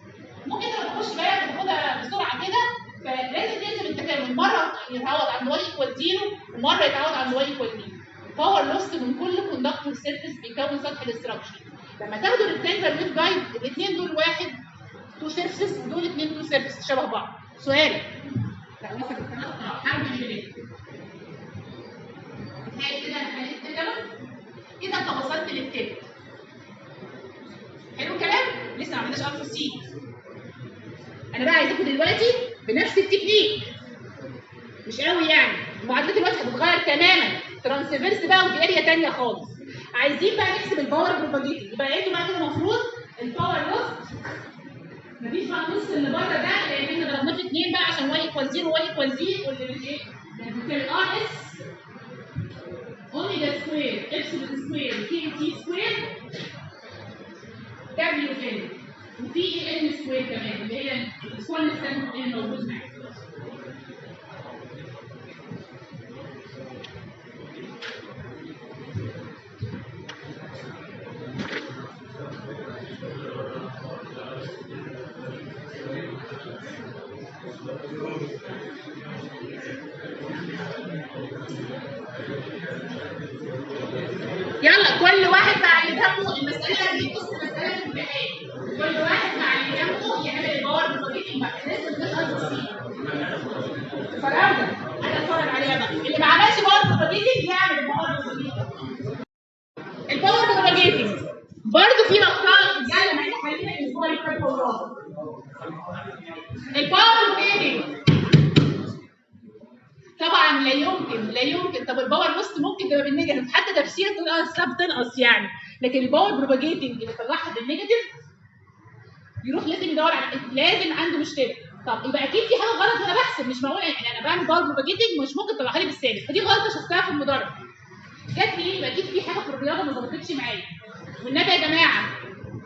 ممكن انت ما تخش بالك وتاخدها بسرعه كده فلازم تحسب التكامل مره يتعوض عند واي ايكوال 0 ومره يتعوض عند واي ايكوال بي. باور لوست من كل كوندكتور سيرفيس بيكون سطح الاستراكشر. لما تاخدوا الريكتانجل ويف جايد الاثنين دول واحد 2 سيرفيسز ودول 2 سيرفيسز شبه بعض. سؤالي لا لسه كنت هعمل ايه؟ هاي كده انا حليت التكامل كده انت وصلت للتالت. حلو الكلام؟ لسه ما عملناش الفا سي. انا بقى عايزاكم دلوقتي بنفس التكنيك مش قوي يعني المعادلات دلوقتي هتتغير تماما ترانسفيرس بقى ودي اريا ثانيه خالص. عايزين بقى نحسب الباور بروباجيتنج يبقى لقيتوا بقى كده المفروض الباور لوست مفيش بقى النص اللي بره ده لان احنا ضربناه في 2 بقى عشان واي ايكوال 0 واي ايكوال 0 واللي من ايه؟ من ار اس اوميجا سكوير ابسلون سكوير كي تي سكوير دبليو ان وفي ان سكوير كمان اللي هي الكونستانت اللي موجود معاك. يلا كل واحد مع اللي جنبه المسألة دي، بص مسألة الامتحان كل واحد مع اللي جنبه يعمل الباور بروجيتنج بقى الناس اللي بتقدر فراوده انا اتفرج عليها بقى اللي ما عملش باور بروجيتنج يعمل الباور بروجيتنج. الباور بروجيتنج برضه في اخطاء جايه ما احنا حلينا الاسبوع اللي فات والله. الباور بروجيتنج طبعا لا يمكن طب الباور لوست ممكن تبقى بالنيجاتيف حتى تفسير بتنقص يعني، لكن الباور بروباجيتنج اللي طلعها بالنيجاتيف يروح لازم يدور على لازم عنده مشكله. طب يبقى اكيد في حاجه غلط وانا بحسب، مش معقول يعني انا بعمل باور بروباجيتنج مش ممكن تطلعها لي بالسالب، فدي غلطه شفتها في المدرج جت لي يبقى اكيد في حاجه في الرياضه ما ظبطتش معايا. والنبي يا جماعه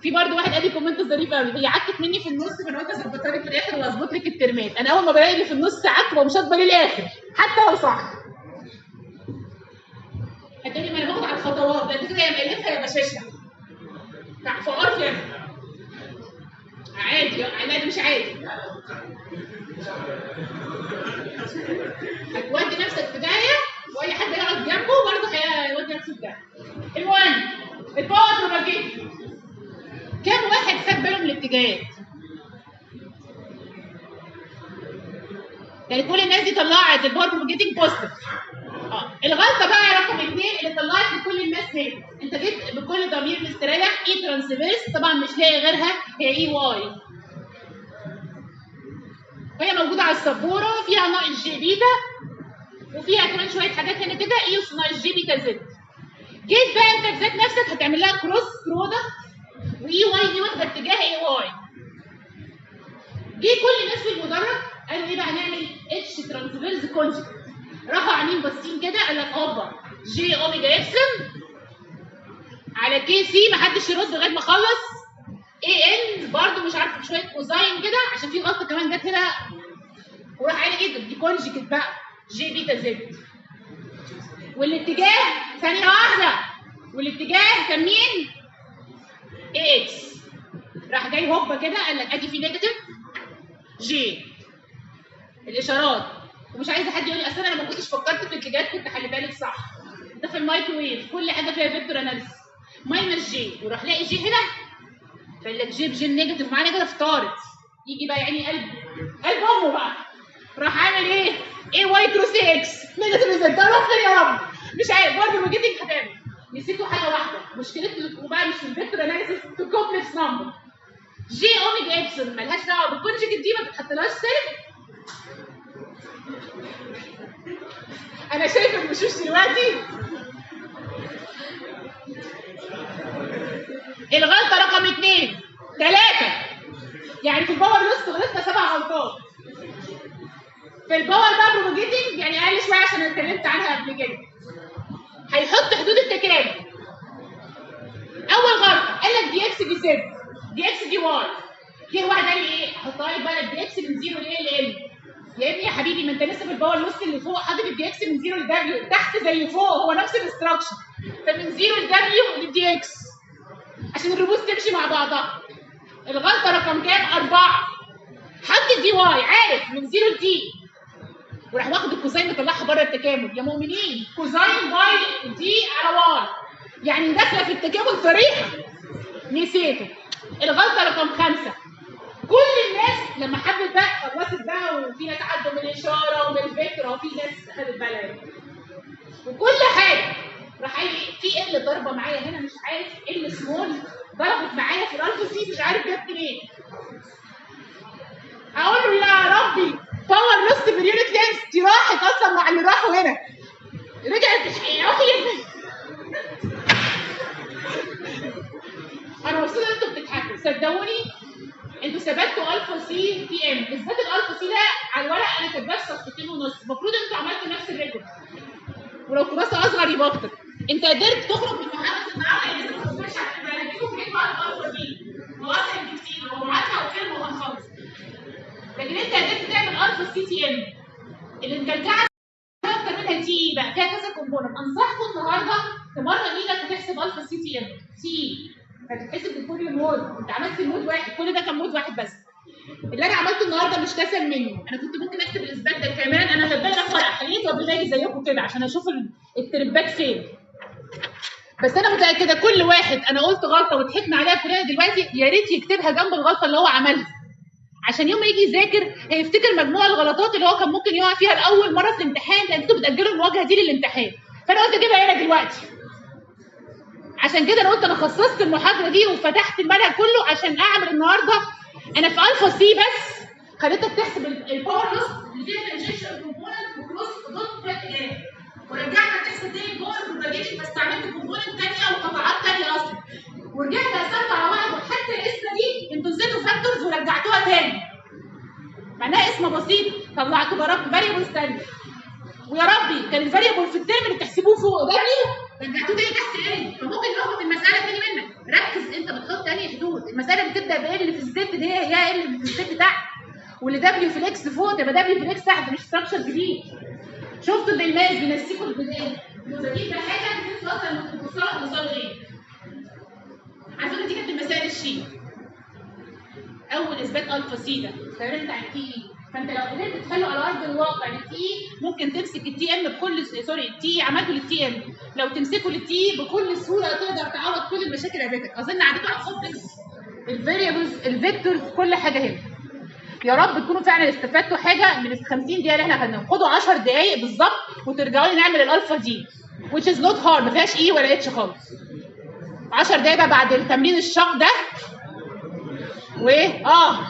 في برضه واحد قال لي كومنت ظريف قوي، هي عكت مني في النص فانا قلت اظبطها لك في الاخر واظبط لك الترمات. انا اول ما بلاقي اللي في النص عك ومش هاطبه للاخر حتى لو صح. هتقولي ما انا باخد على الخطوات ده كده يا مألفها يا بشاشها. فقرت يعني عادي لا مش عادي. هتودي نفسك في داهيه واي حد يقعد جنبه برضه هيودي نفسه في داهيه. المهم الباور بروباجيتنج كم واحد خد باله من الاتجاهات؟ يعني كل الناس دي طلعت الباور بروباجيتنج بوزيتيف. الغلطه بقى رقم 2 اللي طلعت لكل الناس هنا، انت جيت بكل ضمير مستريح اي ترانسفيرس طبعا مش لاقي غيرها هي اي واي. وهي موجوده على السبوره فيها ناقص جي بيتا وفيها كمان شويه حاجات هنا كده اي ناقص جي بيتا زد. جيت بقى انت بذات نفسك هتعمل لها كروس برودكت واي واي دي واخده اتجاه اي واي. جه كل الناس في المدرج قالوا ايه بقى هنعمل اتش ترانسفيرس كونجكت، راحوا عاملين باصين كده قال لك اوبا جي اوميجا ابسلون على كي سي محدش يرد لغايه ما اخلص اي ان برضه مش عارفه شويه كوزاين كده عشان في غلطه كمان جت هنا وراح قال ايه دي كونجكت بقى جي بيتا زد. والاتجاه ثانيه واحده والاتجاه كان مين؟ اي اكس. راح جاي هوبا كده قال لك ادي في نيجاتيف جي الاشارات ومش عايزه حد يقول لي اصل انا ما كنتش فكرت في الاتجاهات كنت حليتها لك صح. ده في المايكروويف كل حاجه فيها فيكتور اناليسيس ماينس جي وراح لاقي جي هنا فقال لك جي بجي نيجاتيف معانا كده فطارت يجي بقى يعني قلب امه بقى راح عامل ايه؟ ايه واي كروس اكس نيجاتيف زد ده ربنا يا رب مش عارف برضه ما جيتك هتعمل نسيتوا حاجه واحده مشكلتكم بقى مش في الفيكتور اناليسيس في الكومبلكس نمبر. جي اوميجا ابسلون مالهاش دعوه بالكونجكت دي ما بتحطلهاش سالب. انا شايفه الوشوش دلوقتي. الغلطه رقم 2 3 يعني في الباور لوست غلطنا 7 غلطات. في الباور بقى بروباجيتنج يعني اقل شويه عشان انا اتكلمت عنها قبل كده. هيحط حدود التكامل. اول غلطه قال لك دي اكس دي زد دي اكس دي واي. جه واحد قال لي ايه احطها لك بقى دي اكس من 0 ل ال يا ابني يا حبيبي ما انت لسه في الباور لوست اللي فوق حاطط الدي اكس من 0 لدبليو تحت زي فوق هو نفس الاستراكشر فمن 0 لدبليو للدي اكس عشان الرموز تمشي مع بعضها. الغلطه رقم كام؟ 4 حط الدي واي عارف من 0 لدي وراح واخد الكوزاين مطلعها بره التكامل. يا مؤمنين كوزاين باي دي على واي يعني داخله في التكامل صريحه نسيته. الغلطه رقم 5 كل الناس لما حبت بقى خلصت بقى وفي ناس عدوا من الاشاره ومن الفكره وفي ناس خدت بالها وكل حاجه راح قال في ال ضربه معايا هنا مش عارف ال سمول ضربت معايا في الالف سي مش عارف جت منين. اقول له يا ربي باور لوست في اليونت لينس دي راحت اصلا مع اللي راحوا هنا رجعت اخي. انا مبسوطه ان انتوا بتضحكوا صدقوني انتوا ثبتوا الفا سي تي ام. اثبات الالفا سي ده على الورق انا كاتباه في صفحتين ونص، المفروض انتوا عملتوا نفس الريكورد، ولو كراسه اصغر يبقى اكتر. انت قدرت تخرج من محاضره النهارده ان انت ما تخرجش على هنديكم في الالفا دي واضح كتير، هو معاك وكلمه وهنخلص. لكن انت قدرت تعمل الفا سي تي ام اللي مكلكعه اكتر منها تي اي بقى فيها كذا كومبوننت. انصحكم النهارده تمرن ايدك وتحسب الفا سي تي ام تي هتتحسب بكل مود. انت عملت المود واحد، كل ده كان مود واحد بس. اللي انا عملته النهارده مش كسل مني، انا كنت ممكن اكتب الاثبات ده كمان، انا هبدا في ورقه خليته قبل ما اجي زيكم كده عشان اشوف التربات فين. بس انا متاكده كل واحد انا قلت غلطه وضحكنا عليها كلنا دلوقتي يا ريت يكتبها جنب الغلطه اللي هو عملها، عشان يوم ما يجي يذاكر هيفتكر مجموع الغلطات اللي هو كان ممكن يقع فيها لاول مره في الامتحان، لان انتوا بتاجلوا المواجهه دي للامتحان. فانا قلت اجيبها هنا دلوقتي. عشان كده انا قلت انا خصصت المحاضره دي وفتحت المنهج كله عشان اعمل النهارده. انا في الفا سي بس خليتك تحسب الباور لوس اللي فيها الانجكشن كومبوننت وكروس دوت فات، ورجعت تحسب تاني الباور بروباجيشن، فاستعملت كومبوننت ثانيه وقطعات ثانيه اصلا، ورجعت قسمت على بعض. وحتى الاسم دي انتوا نزلتوا فاكتورز ورجعتوها تاني، معناها اسم بسيط طلعتوا براك فاريبلز ثانيه. ويا ربي كان الفاريبل في الترم اللي بتحسبوه فوق دبليو رجعتوه تاني تحت ال، فممكن ياخد المساله تاني منك. ركز انت بتحط تاني حدود، المساله بتبدا ب اللي في الزد دي هي اللي في الزد تحت، واللي دبليو في الاكس فوق تبقى دبليو في الاكس تحت، مش ستراكشر جديد. شفتوا ان الناس بينسيكوا البدايه بجيب حاجه بتنسى اصلا انك توصلها لمسار غير. على فكره دي كانت المسائل الشيء اول اثبات الفا سي ده فهمت عن تي. فانت لو قدرت تحله على ارض الواقع التي ممكن تمسك التي ام بكل التي عملته للتي ام، لو تمسكه للتي بكل سهوله تقدر تعوض كل المشاكل اللي قابلتك. اظن عديتوا على الكومبلكس الفاريبلز الفيكتورز كل حاجه هنا. يا رب تكونوا فعلا استفدتوا حاجه من ال 50 دقيقه اللي احنا خدناهم. خدوا 10 دقائق بالظبط وترجعوا لي نعمل الالفا دي which is not hard، ما فيهاش اي ولا اتش خالص. 10 دقائق بقى بعد التمرين الشاق ده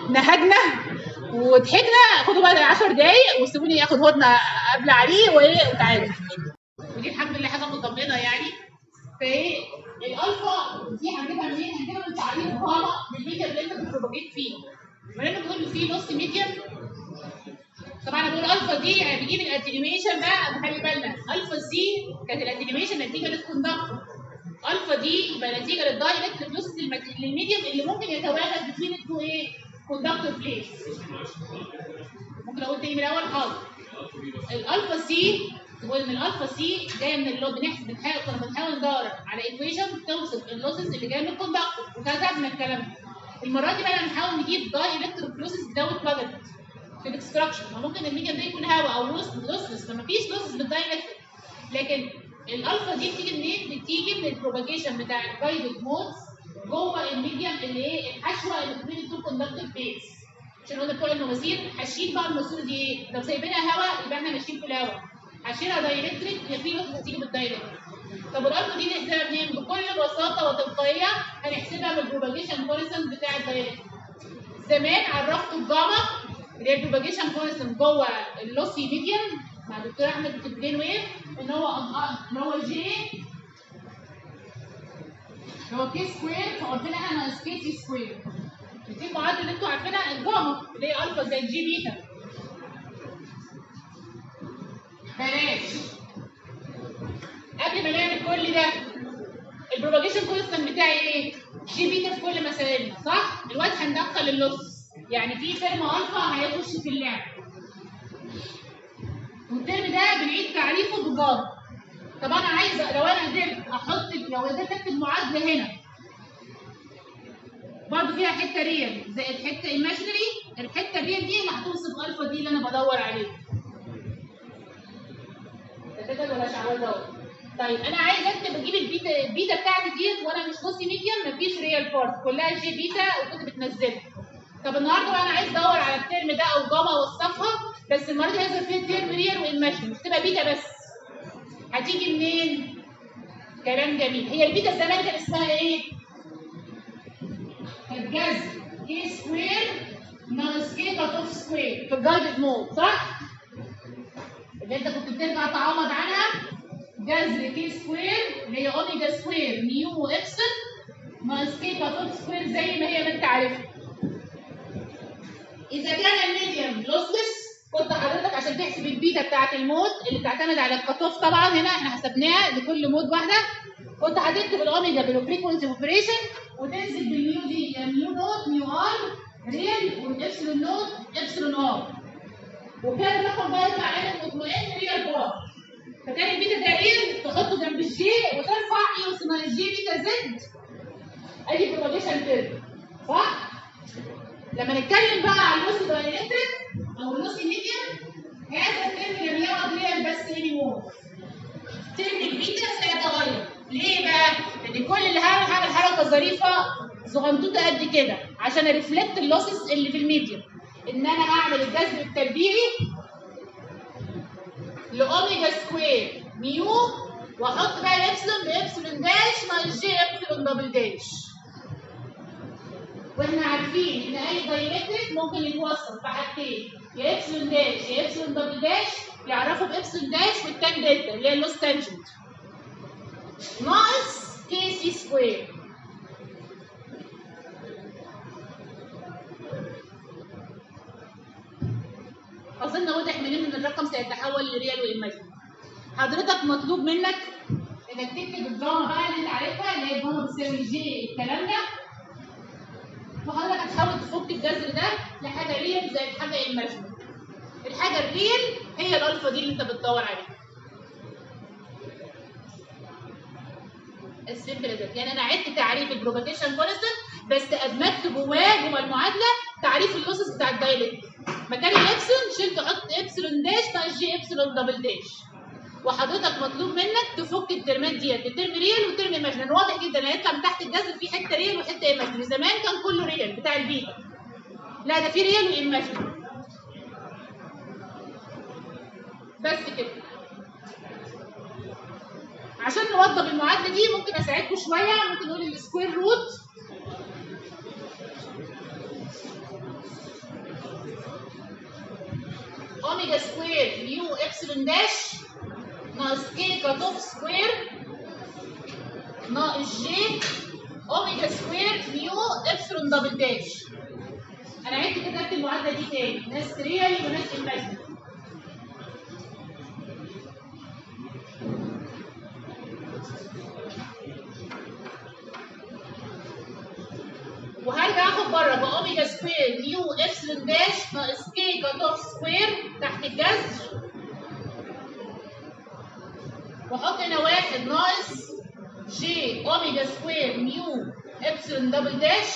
نهجنا وضحكنا. خدوا بقى 10 دقايق وسيبوني اخد هدنه قبل عليه وتعالوا. ودي الحمد لله حاجه مطمئنه يعني. فايه الالفا دي هنجيبها منين؟ هنجيبها من تعريف غلط من الميديم اللي انت بتبروباجيت فيه. بما انك بتقول فيه نص ميديم، طبعا انا بقول الفا دي يعني بيجيب الاتنيويشن بقى. خلي بالنا الفا سي كانت الاتنيويشن نتيجه للكوندكتور، الفا دي يبقى نتيجه للدايركت فلوسس للميديم اللي ممكن يتواجد بين التو كوندكتور بليت. ممكن اقول تاني من الاول حاضر. الالفا سي تقول ان الالفا سي جايه من اللو كنا بنحاول ندور على ايكويشن توصف اللوسز اللي جايه من الكوندكتور وكتبنا الكلام ده. المره دي بقى هنحاول نجيب داي الكتريك فلوسز without بلجن في الاكستراكشن. فممكن الميديم ده يكون هواء او لوسلس، فما فيش لوسز بالداي الكتريك. لكن الالفا دي بتيجي منين؟ بتيجي من البروباجيشن بتاع الجايدد مودز جوه الميديم اللي الحشوه اللي بين التو كوندكتور بليتس. عشان قلنا بتوع المواسير حاشين بقى الماسوره دي ايه؟ لو سايبينها هواء يبقى احنا ماشيين في الهواء، حاشينها دايركتريك يبقى في لوسز هتيجي بالدايركتريك. طب الالفا دي نحسبها منين؟ بكل بساطه وتلقائيه هنحسبها من البروباجيشن كونستنت بتاع الدايركتريك. زمان عرفتوا الجاما اللي هي البروباجيشن كونستنت جوه اللوسي ميديم مع الدكتور احمد في البلين ويف ان هو جي هو كي سكوير، فقلت لها ناقص كي تي سكوير. دي المعادله اللي انتوا عارفينها الجاما اللي هي الفا زي الجي بيتا. بلاش قبل ما نعمل كل ده البروباجيشن كونستنت بتاعي ايه؟ جي بيتا في كل مسائلنا صح؟ دلوقتي هندخل اللوس، يعني في ترم الفا هيخش في اللعب، والترم ده بنعيد تعريفه بجار. طب انا عايزه لو انا قدرت لو قدرت اكتب معادله هنا برضه فيها حته ريال زائد حته ايماجينري، الحته الريال دي اللي هتوصف الفا دي اللي انا بدور عليها. ده كده ولا شعور دوت؟ طيب انا عايز اكتب اجيب البيتا بتاعتي دي وانا مش نص ميديم، مفيش ريال بارت كلها جي بيتا وكنت بتنزلها. طب النهارده بقى انا عايز ادور على الترم ده او جاما اوصفها، بس المره دي هيظهر فيها ترم ريال وايماجينري، مش تبقى بيتا بس. هتيجي منين؟ كلام جميل. هي البيتا زمان كان اسمها ايه؟ كانت جذر كي سكوير ناقص كي كات اوف سكوير في الجايدد مود صح؟ اللي انت كنت بترجع تعوض عنها جذر كي سكوير اللي هي اوميجا سكوير نيو ابسل ناقص كي كات اوف سكوير زي ما هي ما انت عارفها. اذا كان الميديم لوسلس كنت حضرتك عشان تحسب البيتا بتاعت المود اللي بتعتمد على الكات اوف، طبعا هنا احنا حسبناها لكل مود واحده، كنت هتكتب الاوميجا بالفريكونسي اوبريشن وتنزل بالميو دي ميو نوت ميو ار ريال والابسلون نوت ابسلون ار، وكان الرقم بقى يطلع عينك مطمئن ريال بار. فكان البيتا ده ريال تحطه جنب الجي وترفع اي اس ناقص جي بيتا زد ادي بروباجيشن تيرم، صح؟ لما نتكلم بقى على اللوسي دايلكتريك او اللوسي ميديم، هذا الترم لم يعد ريال بس انيمور. ترم البيتا سيتغير، ليه بقى؟ لان كل اللي هعمل حركه ظريفه صغنطوطه قد كده عشان ارفلكت اللوسز اللي في الميديم، ان انا هعمل الجذر التربيعي لاوميجا سكوير ميو واحط بقى الابسلون بابسلون داش ناقص جي ابسلون دبل داش. واحنا عارفين ان اي دايلكتريك ممكن يتوصل بحاجتين، يا ابسلون داش يا ابسلون دبل داش، يعرفوا بابسلون داش والتان دلتا اللي هي اللوس تانجنت ناقص كي سي سكوير. اظن واضح منين ان الرقم سيتحول لريال وايماجن. حضرتك مطلوب منك انك تكتب الدراما بقى اللي انت عارفها، اللي هي الدراما بتساوي جي الكلام ده، وحضرتك هتحاول تفك الجذر ده لحاجه ريال زائد حاجه ايماجن. الحاجه الريال هي الالفا دي اللي انت بتدور عليها. السيمبل ده يعني انا عدت تعريف البروباجيشن كونستنت بس ادمجت جواه جوه المعادله تعريف اللوسز بتاع الدايلكت. مكان الابسلون شلت حط ابسلون داش ناقص جي ابسلون دبل داش. وحضرتك مطلوب منك تفك الترمات ديت لترم ريال وترم ايماجن. واضح جدا هيطلع من تحت الجذر في حته ريال وحته ايماجن. زمان كان كله ريال بتاع البيتا، لا ده في ريال وايماجن بس كده. عشان نوضب المعادله دي ممكن اساعدكم شويه، ممكن نقول السكوير روت اوميجا سكوير ميو ابسلون داش ناقص كي كات اوف سكوير ناقص جي اوميجا سكوير ميو ابسلون دبل داش. انا عدت كتبت المعادله دي تاني، ناس ريال وناس ايماجن. وهرجع اخد بره باوميجا سكوير ميو ابسلون داش ناقص كي كات اوف سكوير تحت الجذر، واحط هنا واحد ناقص جي اوميجا سكوير ميو ابسلون دبل داش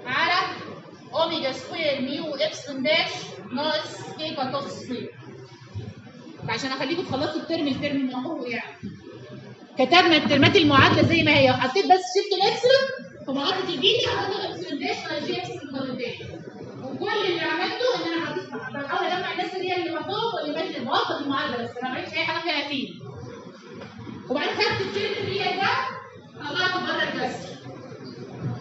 على اوميجا سكوير ميو ابسلون داش ناقص كي كات اوف سكوير. عشان اخليكم تخلصوا الترم من عمره يعني. كتبنا الترمات المعادله زي ما هي وحطيت بس شلت الابسلون في معادله البيتا، حطيت الابسلون داش ناقص جي ابسلون دبل داش. وكل اللي عملته ان انا حطيت بحاول اجمع الناس اللي هي اللي محطوطه واللي ماشيه موظف المعادله بس انا ما عملتش اي حاجه فيها فيه. وبعدين خدت الترم الريال ده طلعته بره الجذر.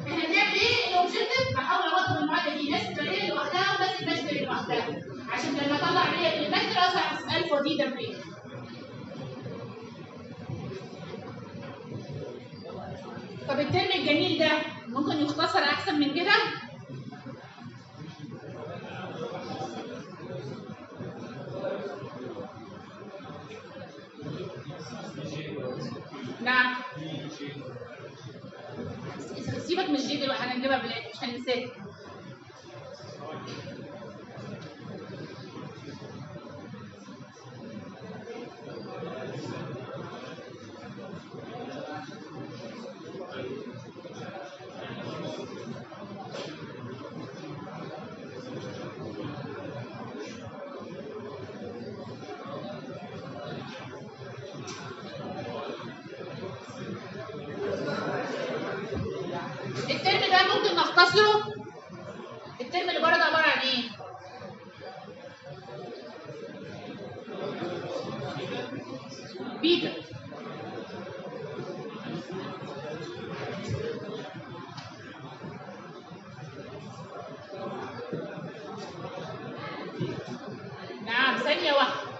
احنا بنعمل ايه؟ الاوبجيكتيف بحاول اوضب المعادله دي ناس ريال لوحدها وناس ايماجنري لوحدها عشان لما اطلع ريال الايماجنري اصلا اسال الفا دي ده بايه. طب الترم الجميل ده ممكن يختصر احسن من كده؟ نعم. سيبك من الجي دلوقتي هنجيبها بالاخر مش هننساها. الترم ده ممكن نختصره. الترم اللي بره ده عباره عن ايه؟ بيتا. نعم ثانيه واحده.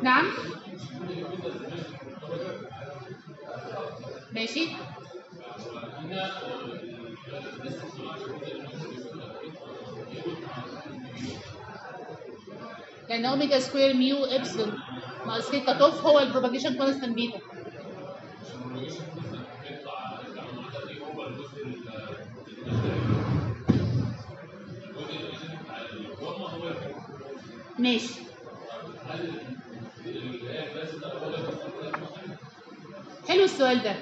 نعم ماشي. لان اوميجا سكوير ميو ابسلون ناقص كي كات اوف هو البروباجيشن كونستانت بيتا. ماشي. حلو السؤال ده.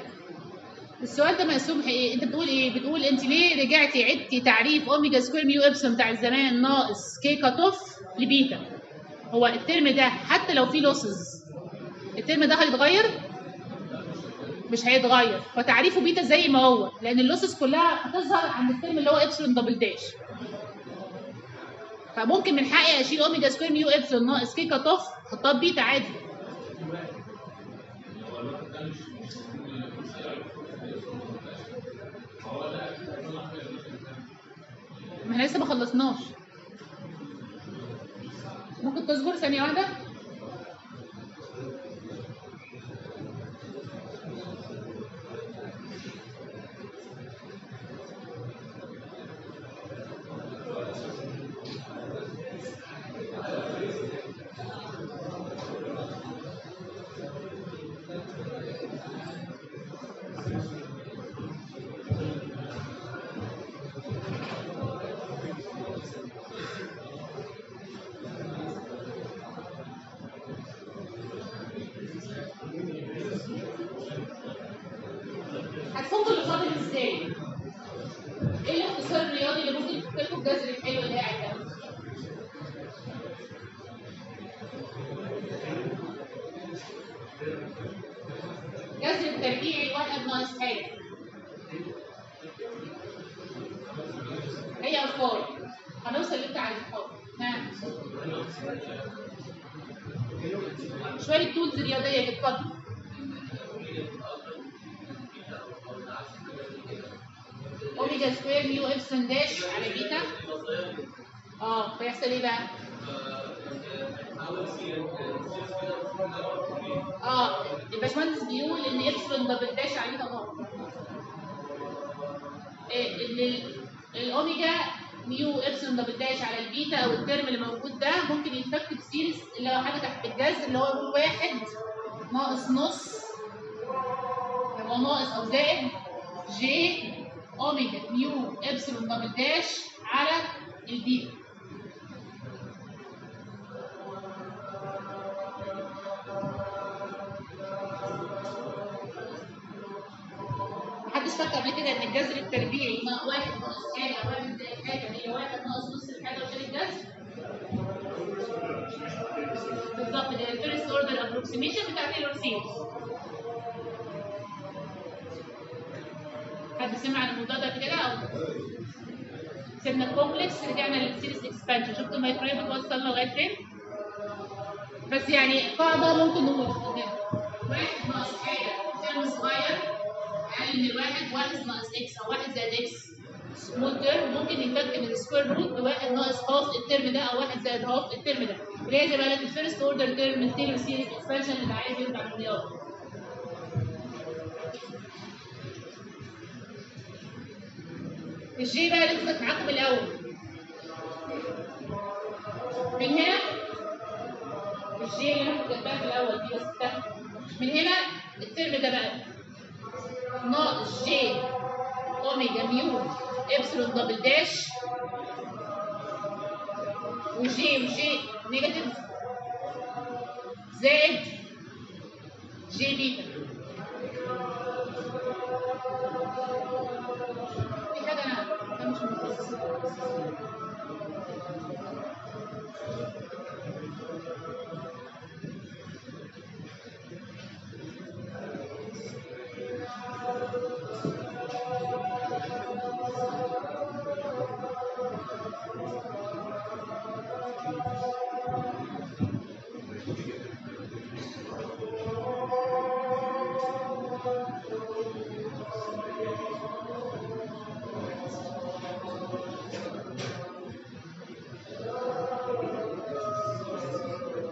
السؤال ده مقسوم ايه؟ انت بتقول ايه؟ بتقول انت ليه رجعتي عدتي تعريف اوميجا سكوير ميو ابسلون بتاع الزمان ناقص كي كات اوف لبيتا. هو الترم ده حتى لو فيه لوسز الترم ده هيتغير؟ مش هيتغير، فتعريفه بيتا زي ما هو، لان اللوسز كلها هتظهر عند الترم اللي هو ابسلون دبل داش. فممكن من حقي اشيل اوميجا سكوير ميو ابسلون ناقص كي كات اوف احطها بيتا عادي. ما احنا لسه ما خلصناش. ممكن تصبر ثانية واحدة؟ هتفك اللي فاضل ازاي؟ ايه الاختصار الرياضي اللي ممكن يفك لكم الجذر الحلو اللي قاعد ده؟ جذر التربيعي واحد ناقص حاجة. هي افكار هنوصل اللي انت عايزه. ها شوية تولز رياضية اتفضل. اوميجا سكوير ميو ابسلون داش على بيتا. فيحصل ايه بقى؟ الباشمهندس بيقول ان ابسلون دبل داش عليه طبعا. ان الاوميجا ميو ابسلون دبل داش على البيتا او الترم اللي موجود ده ممكن يتفك بسيريز اللي هو حاجه تحت الجذر اللي هو يقول واحد ناقص نص هو ناقص او زائد جي اوميجا ميو ابسلون دبل داش على البيتا. محدش فكر قبل كده ان الجذر التربيعي واحد ناقص حاجه واحد زائد حاجه هي واحد ناقص نص الحاجه وشال الجذر؟ بالظبط ده الفيرست اوردر ابروكسيميشن بتاع تايلور سيريز. حد سمع عن الموضوع ده قبل كده؟ او سيبنا الكومبلكس رجعنا للسيريز اكسبانشن. شفتوا الميكرويف بتوصلنا لغايه فين؟ بس يعني قاعده ممكن نقول واحد ناقص حاجه ترم صغير اقل من الواحد، واحد ناقص اكس او واحد زائد اكس سمول تيرم ممكن يتفك من السكوير روت بواحد ناقص هاف الترم ده او واحد زائد هاف الترم ده. وليه زي ما قالت الفيرست اوردر تيرم من تيلور سيريز اكسبانشن اللي عايز يرجع للرياضه. الجي بقى اللي كنت معاكم الاول من هنا. الجي اللي انا كنت كاتباها في الاول دي بس من هنا الترم ده بقى ناقص جي اوميجا ميو ابسلون دبل داش وجي نيجاتيف زائد جي بيتا. في حاجه انا مش متخصصه.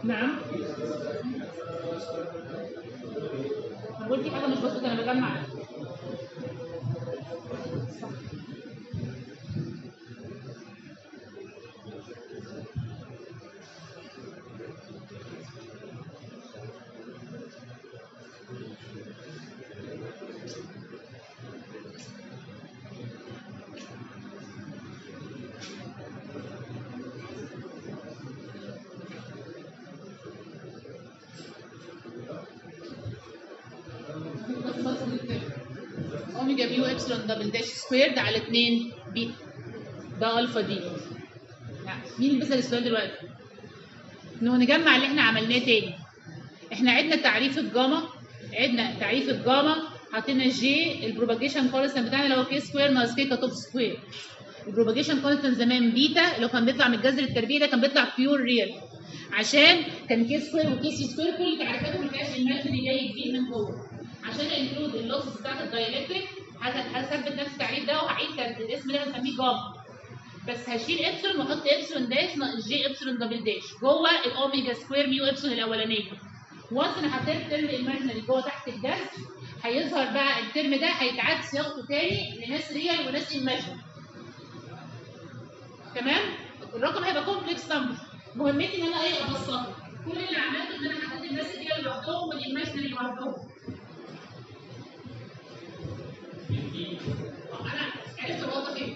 نعم انا قلت حاجه مش بسيطه انا بجمع. اوميجا ميو ابسلون دبل داش سكويرد على 2 بيتا. ده الفا دي. مين اللي بيسال السؤال دلوقتي؟ انه نجمع اللي احنا عملناه تاني. احنا عدنا تعريف الجاما، حطينا جي البروباجيشن كونستنت بتاعنا اللي هو كي سكوير ناقص كي كات اوف سكوير. البروباجيشن كونستنت زمان بيتا اللي هو كان بيطلع من الجذر التربيعي ده كان بيطلع بيور ريال، عشان كان كي سكوير وكي سي سكوير كل تعريفاتهم ما فيهاش الماثري جاي كبير من جوه. عشان انكلود اللوسز بتاعت الدايلكتريك هثبت نفس التعريف ده وهعيد الاسم ده بنسميه جاما، بس هشيل ابسلون واحط ابسلون داش ناقص جي ابسلون دبل داش جوه الاوميجا سكوير ميو ابسلون الاولانيه. وانس انا حطيت الترم الايماجينري جوه تحت الجذر هيظهر بقى الترم ده هيتعاد صياغته تاني لناس ريال وناس ايماجينري. تمام؟ الرقم هيبقى كومبلكس نمبر. مهمتي ان انا ابسطه. كل اللي عملته ان انا حطيت الناس الريال لوحدهم والايماجينري لوحدهم. انا عرفت الوضع فين؟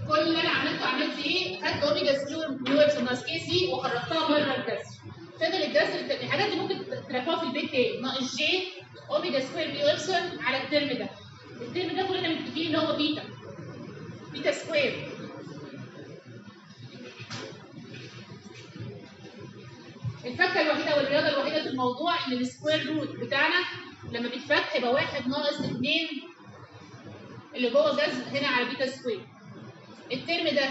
كل اللي انا عملت ايه؟ خدت اوميجا سكوير ميو ابسلون ناقص كي سي وخرجتها بره الجذر. فضل الجذر الحاجات دي ممكن تراكوها في البيت تاني ناقص جي اوميجا سكوير ميو ابسلون على الترم ده. الترم ده كلنا متفقين ان هو بيتا سكوير. الفكه الوحيده والرياضه الوحيده في الموضوع ان السكوير روت بتاعنا لما بيتفك هيبقى 1 ناقص 2 اللي جوه جذر هنا على بيتا سكوير. الترم ده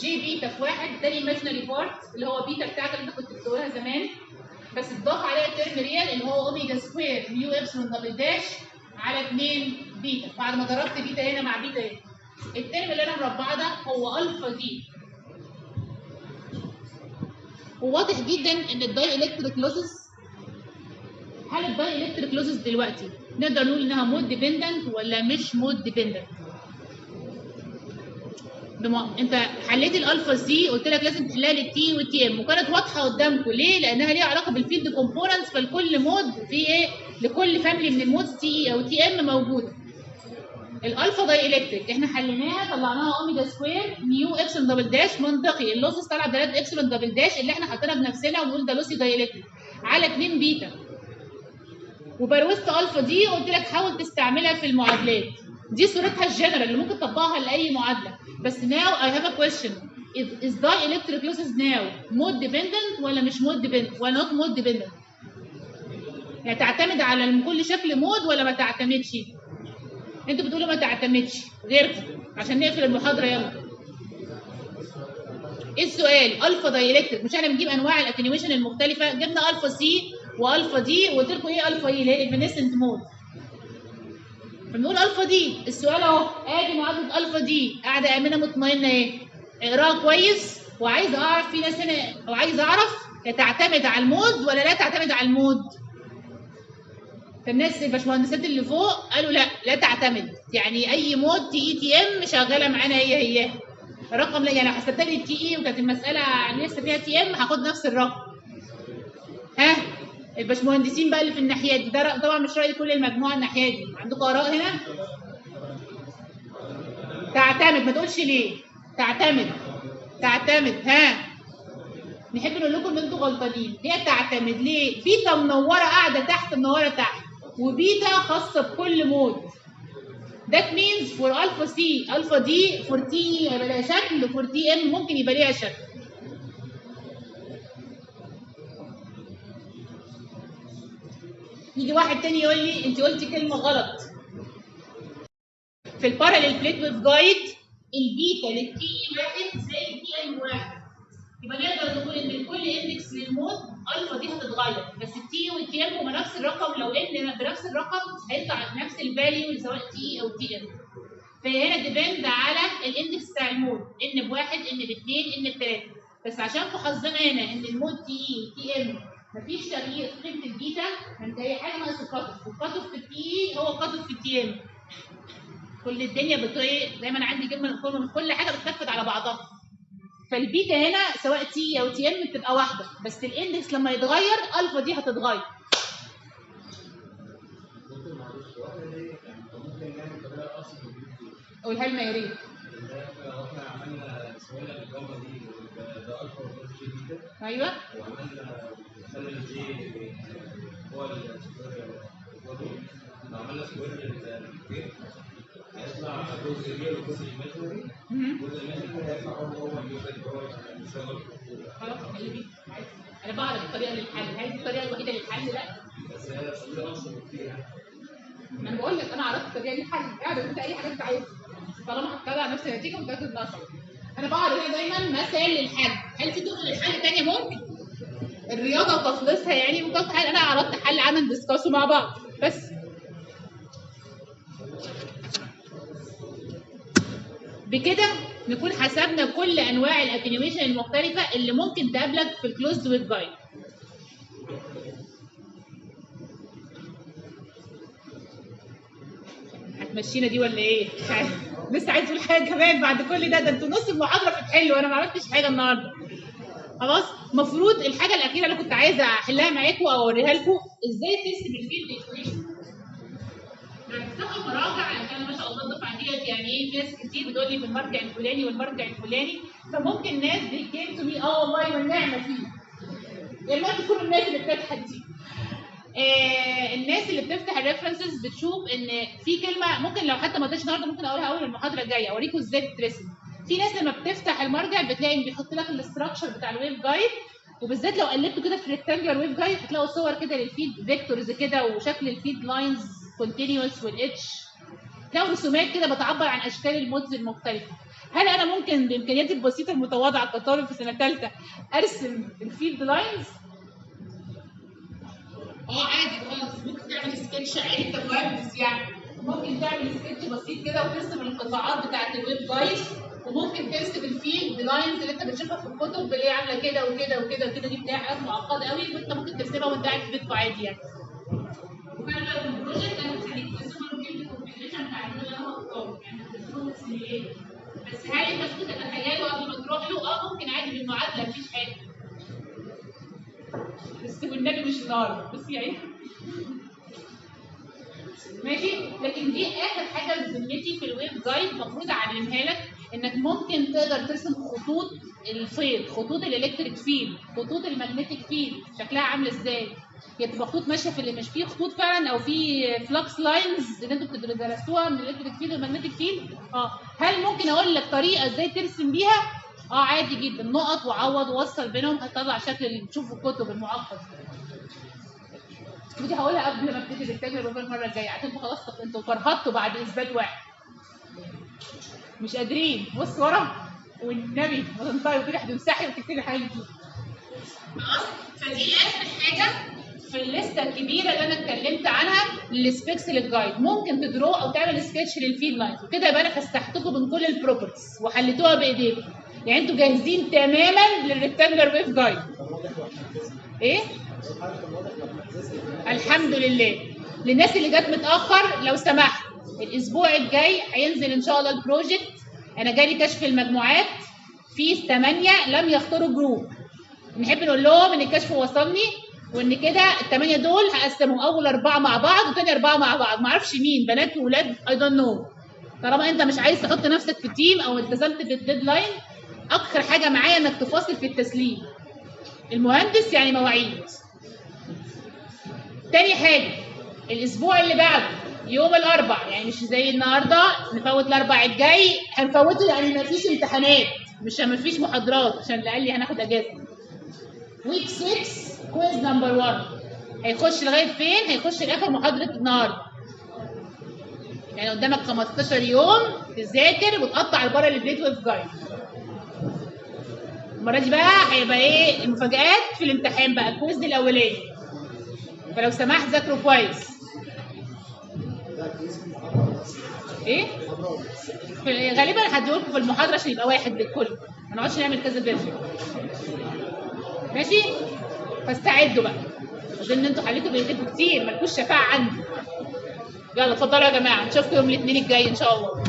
جي بيتا في 1 ده الايماجينري بارت اللي هو بيتا بتاعتك اللي انت كنت بتقولها زمان، بس اتضاف عليها الترم ريال اللي هو اوميجا سكوير ميو ابسلون دبل داش على 2 بيتا بعد ما ضربت بيتا هنا مع بيتا هنا. الترم اللي انا مربعه ده هو الفا دي. وواضح جدا ان الداي الكتريك لوسز، هل الداي الكتريك لوسز دلوقتي نقدر نقول انها مود ديبندنت ولا مش مود ديبندنت؟ انت حليت الالفا سي قلت لك لازم تحلها للتي والتي ام وكانت واضحه قدامكم. ليه؟ لانها ليها علاقه بالفيلد كومبوننتس، فلكل مود في ايه؟ لكل فاميلي من المودز تي اي او تي ام موجوده. الالفا داي الكتريك احنا حليناها طلعناها اوميجا سكوير ميو ابسلون دبل داش منطقي. اللوسز طالعه ب3 ابسلون دبل داش اللي احنا حاطينها بنفسنا ونقول ده لوسي داي الكتريك على 2 بيتا. وبروزت الفا دي قلت لك حاول تستعملها في المعادلات. دي صورتها الجنرال اللي ممكن تطبقها لاي معادله. بس now I have a question. Is dielectric losses now mode dependent ولا مش mode dependent ولا not mode dependent؟ يعني تعتمد على كل شكل مود ولا ما تعتمدش؟ انتوا بتقولوا ما تعتمدش غيركم عشان نقفل المحاضره. يلا. ايه السؤال؟ الفا دايلكتريك مش احنا بنجيب انواع الاتنيويشن المختلفه؟ جبنا الفا سي والفا دي وقلت لكم ايه الفا اي اللي هي الفينيسنت مود. بنقول الفا دي. السؤال اهو ادي معادله الفا دي قاعده امنه مطمئنه ايه؟ اقراها كويس. وعايز اعرف في ناس هنا او عايز اعرف تعتمد على المود ولا لا تعتمد على المود؟ فالناس الباشمهندسات اللي فوق قالوا لا تعتمد. يعني اي مود تي اي تي ام شغاله معانا هي الرقم. لا يعني لو حسبت لي التي اي وكانت المساله لسه فيها تي ام هاخد نفس الرقم. ها الباشمهندسين بقى اللي في الناحيه دي ده طبعا مش راي كل المجموعه الناحيه دي. عندكم اراء هنا؟ تعتمد. ما تقولش ليه. تعتمد. ها نحب نقول لكم ان انتوا غلطانين. ليه تعتمد؟ ليه؟ بيتا منوره قاعده تحت منوره تحت وبيتا خاصه بكل مود. That means for alpha C alpha D for T يبقى لها شكل for TM ممكن يبقى ليها شكل. يجي واحد تاني يقول لي انت قلتي كلمه غلط. في الباراليل بليت ويف جايد البيتا للتي واحد زي التي ام واحد. يبقى نقدر نقول ان كل اندكس للمود الفا دي هتتغير بس التي والتي ام هما نفس الرقم. لو ان بنفس الرقم هيطلع نفس الفاليو سواء تي او تي ام. فهي هنا ديبند على الاندكس بتاع المود ان بواحد ان باثنين ان بثلاثه. بس عشان في حظنا هنا ان المود تي اي تي ام مفيش تغيير في قيمه البيتا. انت هي حاجه ناقص الكاتوف والكاتوف في التي اي هو الكاتوف في التي ام. كل الدنيا ايه دايما عندي كلمه من كل حاجه بتخفت على بعضها. فالبيتا هنا سواء تي او تي ام بتبقى واحده بس الاندكس لما يتغير الفا دي هتتغير. قولها لنا يا ريت. احنا عملنا سوينا بالجامعه دي ده الفا وجي بيتا. ايوه. وعملنا خلى الجي هو لو عملنا سكوير للكيك هيطلع جزء ريال وجزء ايماجينري. جزء ايماجينري هيطلع هو الجزء اللي هو الشغل. خلاص خليني انا بعرف الطريقه للحل، هل دي الطريقه الوحيده للحل؟ لا، بس هي طريقه اشهر كتير. انا بقول لك انا عرفت الطريقه للحل، اعمل انت اي حاجه انت عايزها طالما هتطلع نفس النتيجه متاكد انها صح. انا بعرف هنا دايما مثال للحل، هل في طرق للحل ثانيه ممكن؟ الرياضه وتخليصها يعني ممكن حل، انا عرفت حل عمل ندسكسه مع بعض بس. بكده نكون حسبنا كل انواع الاتنيويشن المختلفه اللي ممكن تقابلك في الكلوزد ويب جايد. هتمشينا دي ولا ايه؟ مش عارف. لسه عايز تقول حاجه كمان بعد كل ده؟ ده انتوا نص المحاضره بتحلوا وانا ما عملتش حاجه النهارده. خلاص، المفروض الحاجه الاخيره اللي كنت عايزه احلها معاكم او اوريها لكم ازاي ترسم الفيلد ايكويشن. هتفتحوا مراجع عشان ما شاء الله الدفعه ديت يعني ايه، ناس كتير بتقول لي في المرجع الفلاني والمرجع الفلاني، فممكن ناس دي كيم تو مي والله والنعمه فيه. يا اما تكون الناس اللي بتضحك دي. الناس اللي بتفتح الريفرنسز بتشوف ان في كلمه ممكن لو حتى ما قلتش النهارده ممكن اقولها اول المحاضره الجايه اوريكم ازاي بتترسم. في ناس لما بتفتح المرجع بتلاقي ان بيحط لك الاستراكشر بتاع الويف جايد، وبالذات لو قلبتوا كده في الريكتانجلر ويف جايد هتلاقوا صور كده للفيد فيكتورز كده وشكل الفيد لاينز كونتينوس والاتش، تلاقوا رسومات كده بتعبر عن اشكال المودز المختلفه. هل انا ممكن بامكانياتي البسيطه المتواضعه كطالب في سنه ثالثه ارسم الفيد لاينز؟ عادي خالص، ممكن تعمل سكتش عادي انت مهندس يعني، ممكن تعمل سكتش بسيط كده وترسم القطاعات بتاعت الويب جايد، وممكن ترسم الفيلد لاينز اللي انت بتشوفها في الكتب اللي هي عامله كده وكده وكده وكده، دي بتلاقي حاجات معقده قوي وانت ممكن ترسمها وانت قاعد في بيتكم عادي يعني. وكان بقى البروجكت انا مش هديك ترسموا الكونفيجريشن بتاع اللي انا هختاره يعني هترسموه سيميليت، بس هل انت ممكن تتخيله قبل ما تروح له؟ ممكن عادي بالمعادله مفيش حاجه. بس والنبي مش النهارده بس يعني ماشي. لكن دي اخر حاجه بذمتي في الويب جايد المفروض اعلمها لك، انك ممكن تقدر ترسم خطوط الفيض، خطوط الالكتريك فيلد، خطوط المagnetic فيلد شكلها عامل ازاي. هي تبقى خطوط ماشيه في اللي مش فيه خطوط فعلا او في فلكس لاينز اللي انتوا درستوها من الالكتريك فيلد والمagnetic فيلد. هل ممكن اقول لك طريقه ازاي ترسم بيها؟ عادي جدا، نقط وعوض ووصل بينهم هتطلع شكل اللي بتشوفه الكتب المعقد. ودي هقولها قبل ما ابتدي التجربه المره الجايه عشان انتوا خلاص انتوا فرهطتوا بعد اثبات واحد مش قادرين. بص ورا والنبي ما تنطقي كده هتمسحي وتكتبي حاجه جديده. خلاص، فدي اخر حاجه في الليسته الكبيره اللي انا اتكلمت عنها للسبيكس للجايد. ممكن تدرو او تعمل سكتش للفيد لاينز وكده يبقى انا فسحتكم من كل البروبرتيز وحليتوها بايديكم، يعني انتوا جاهزين تماما للريكتانجلر ويف جايد. ايه؟ الحمد لله. للناس اللي جت متاخر لو سمحت الاسبوع الجاي هينزل ان شاء الله البروجكت. انا جالي كشف المجموعات في 8 لم يختاروا جروب، نحب نقول لهم ان الكشف وصلني وان كده ال8 دول هقسمهم اول 4 مع بعض وثاني 4 مع بعض، معرفش مين بنات وولاد اي دونت نو. طالما انت مش عايز تحط نفسك في تيم او التزمت بالديدلاين، اكثر حاجه معايا انك تفاصل في التسليم. المهندس يعني مواعيد. تاني حاجه الاسبوع اللي بعده يوم الاربع، يعني مش زي النهارده نفوت الاربع الجاي، هنفوته يعني ما فيش امتحانات، مش ما فيش محاضرات عشان اللي قال لي هناخد اجازه. ويك 6 كويز نمبر 1 هيخش لغايه فين؟ هيخش لاخر محاضره النهارده. يعني قدامك 15 يوم تذاكر وتقطع البره البليت ويف جايد. المره دي بقى هيبقى ايه المفاجآت في الامتحان بقى، الكويز الاولاني، فلو سمحت ذاكروا كويس. ايه؟ غالبا هديهولكم في المحاضره عشان يبقى واحد للكل، ما نقعدش نعمل كذا فيرجن. ماشي؟ فاستعدوا بقى، اظن انتوا حليتوا بايديكم كتير، مالكوش شفاعه عندي. يلا اتفضلوا يا جماعه، نشوفكم يوم الاثنين الجاي ان شاء الله.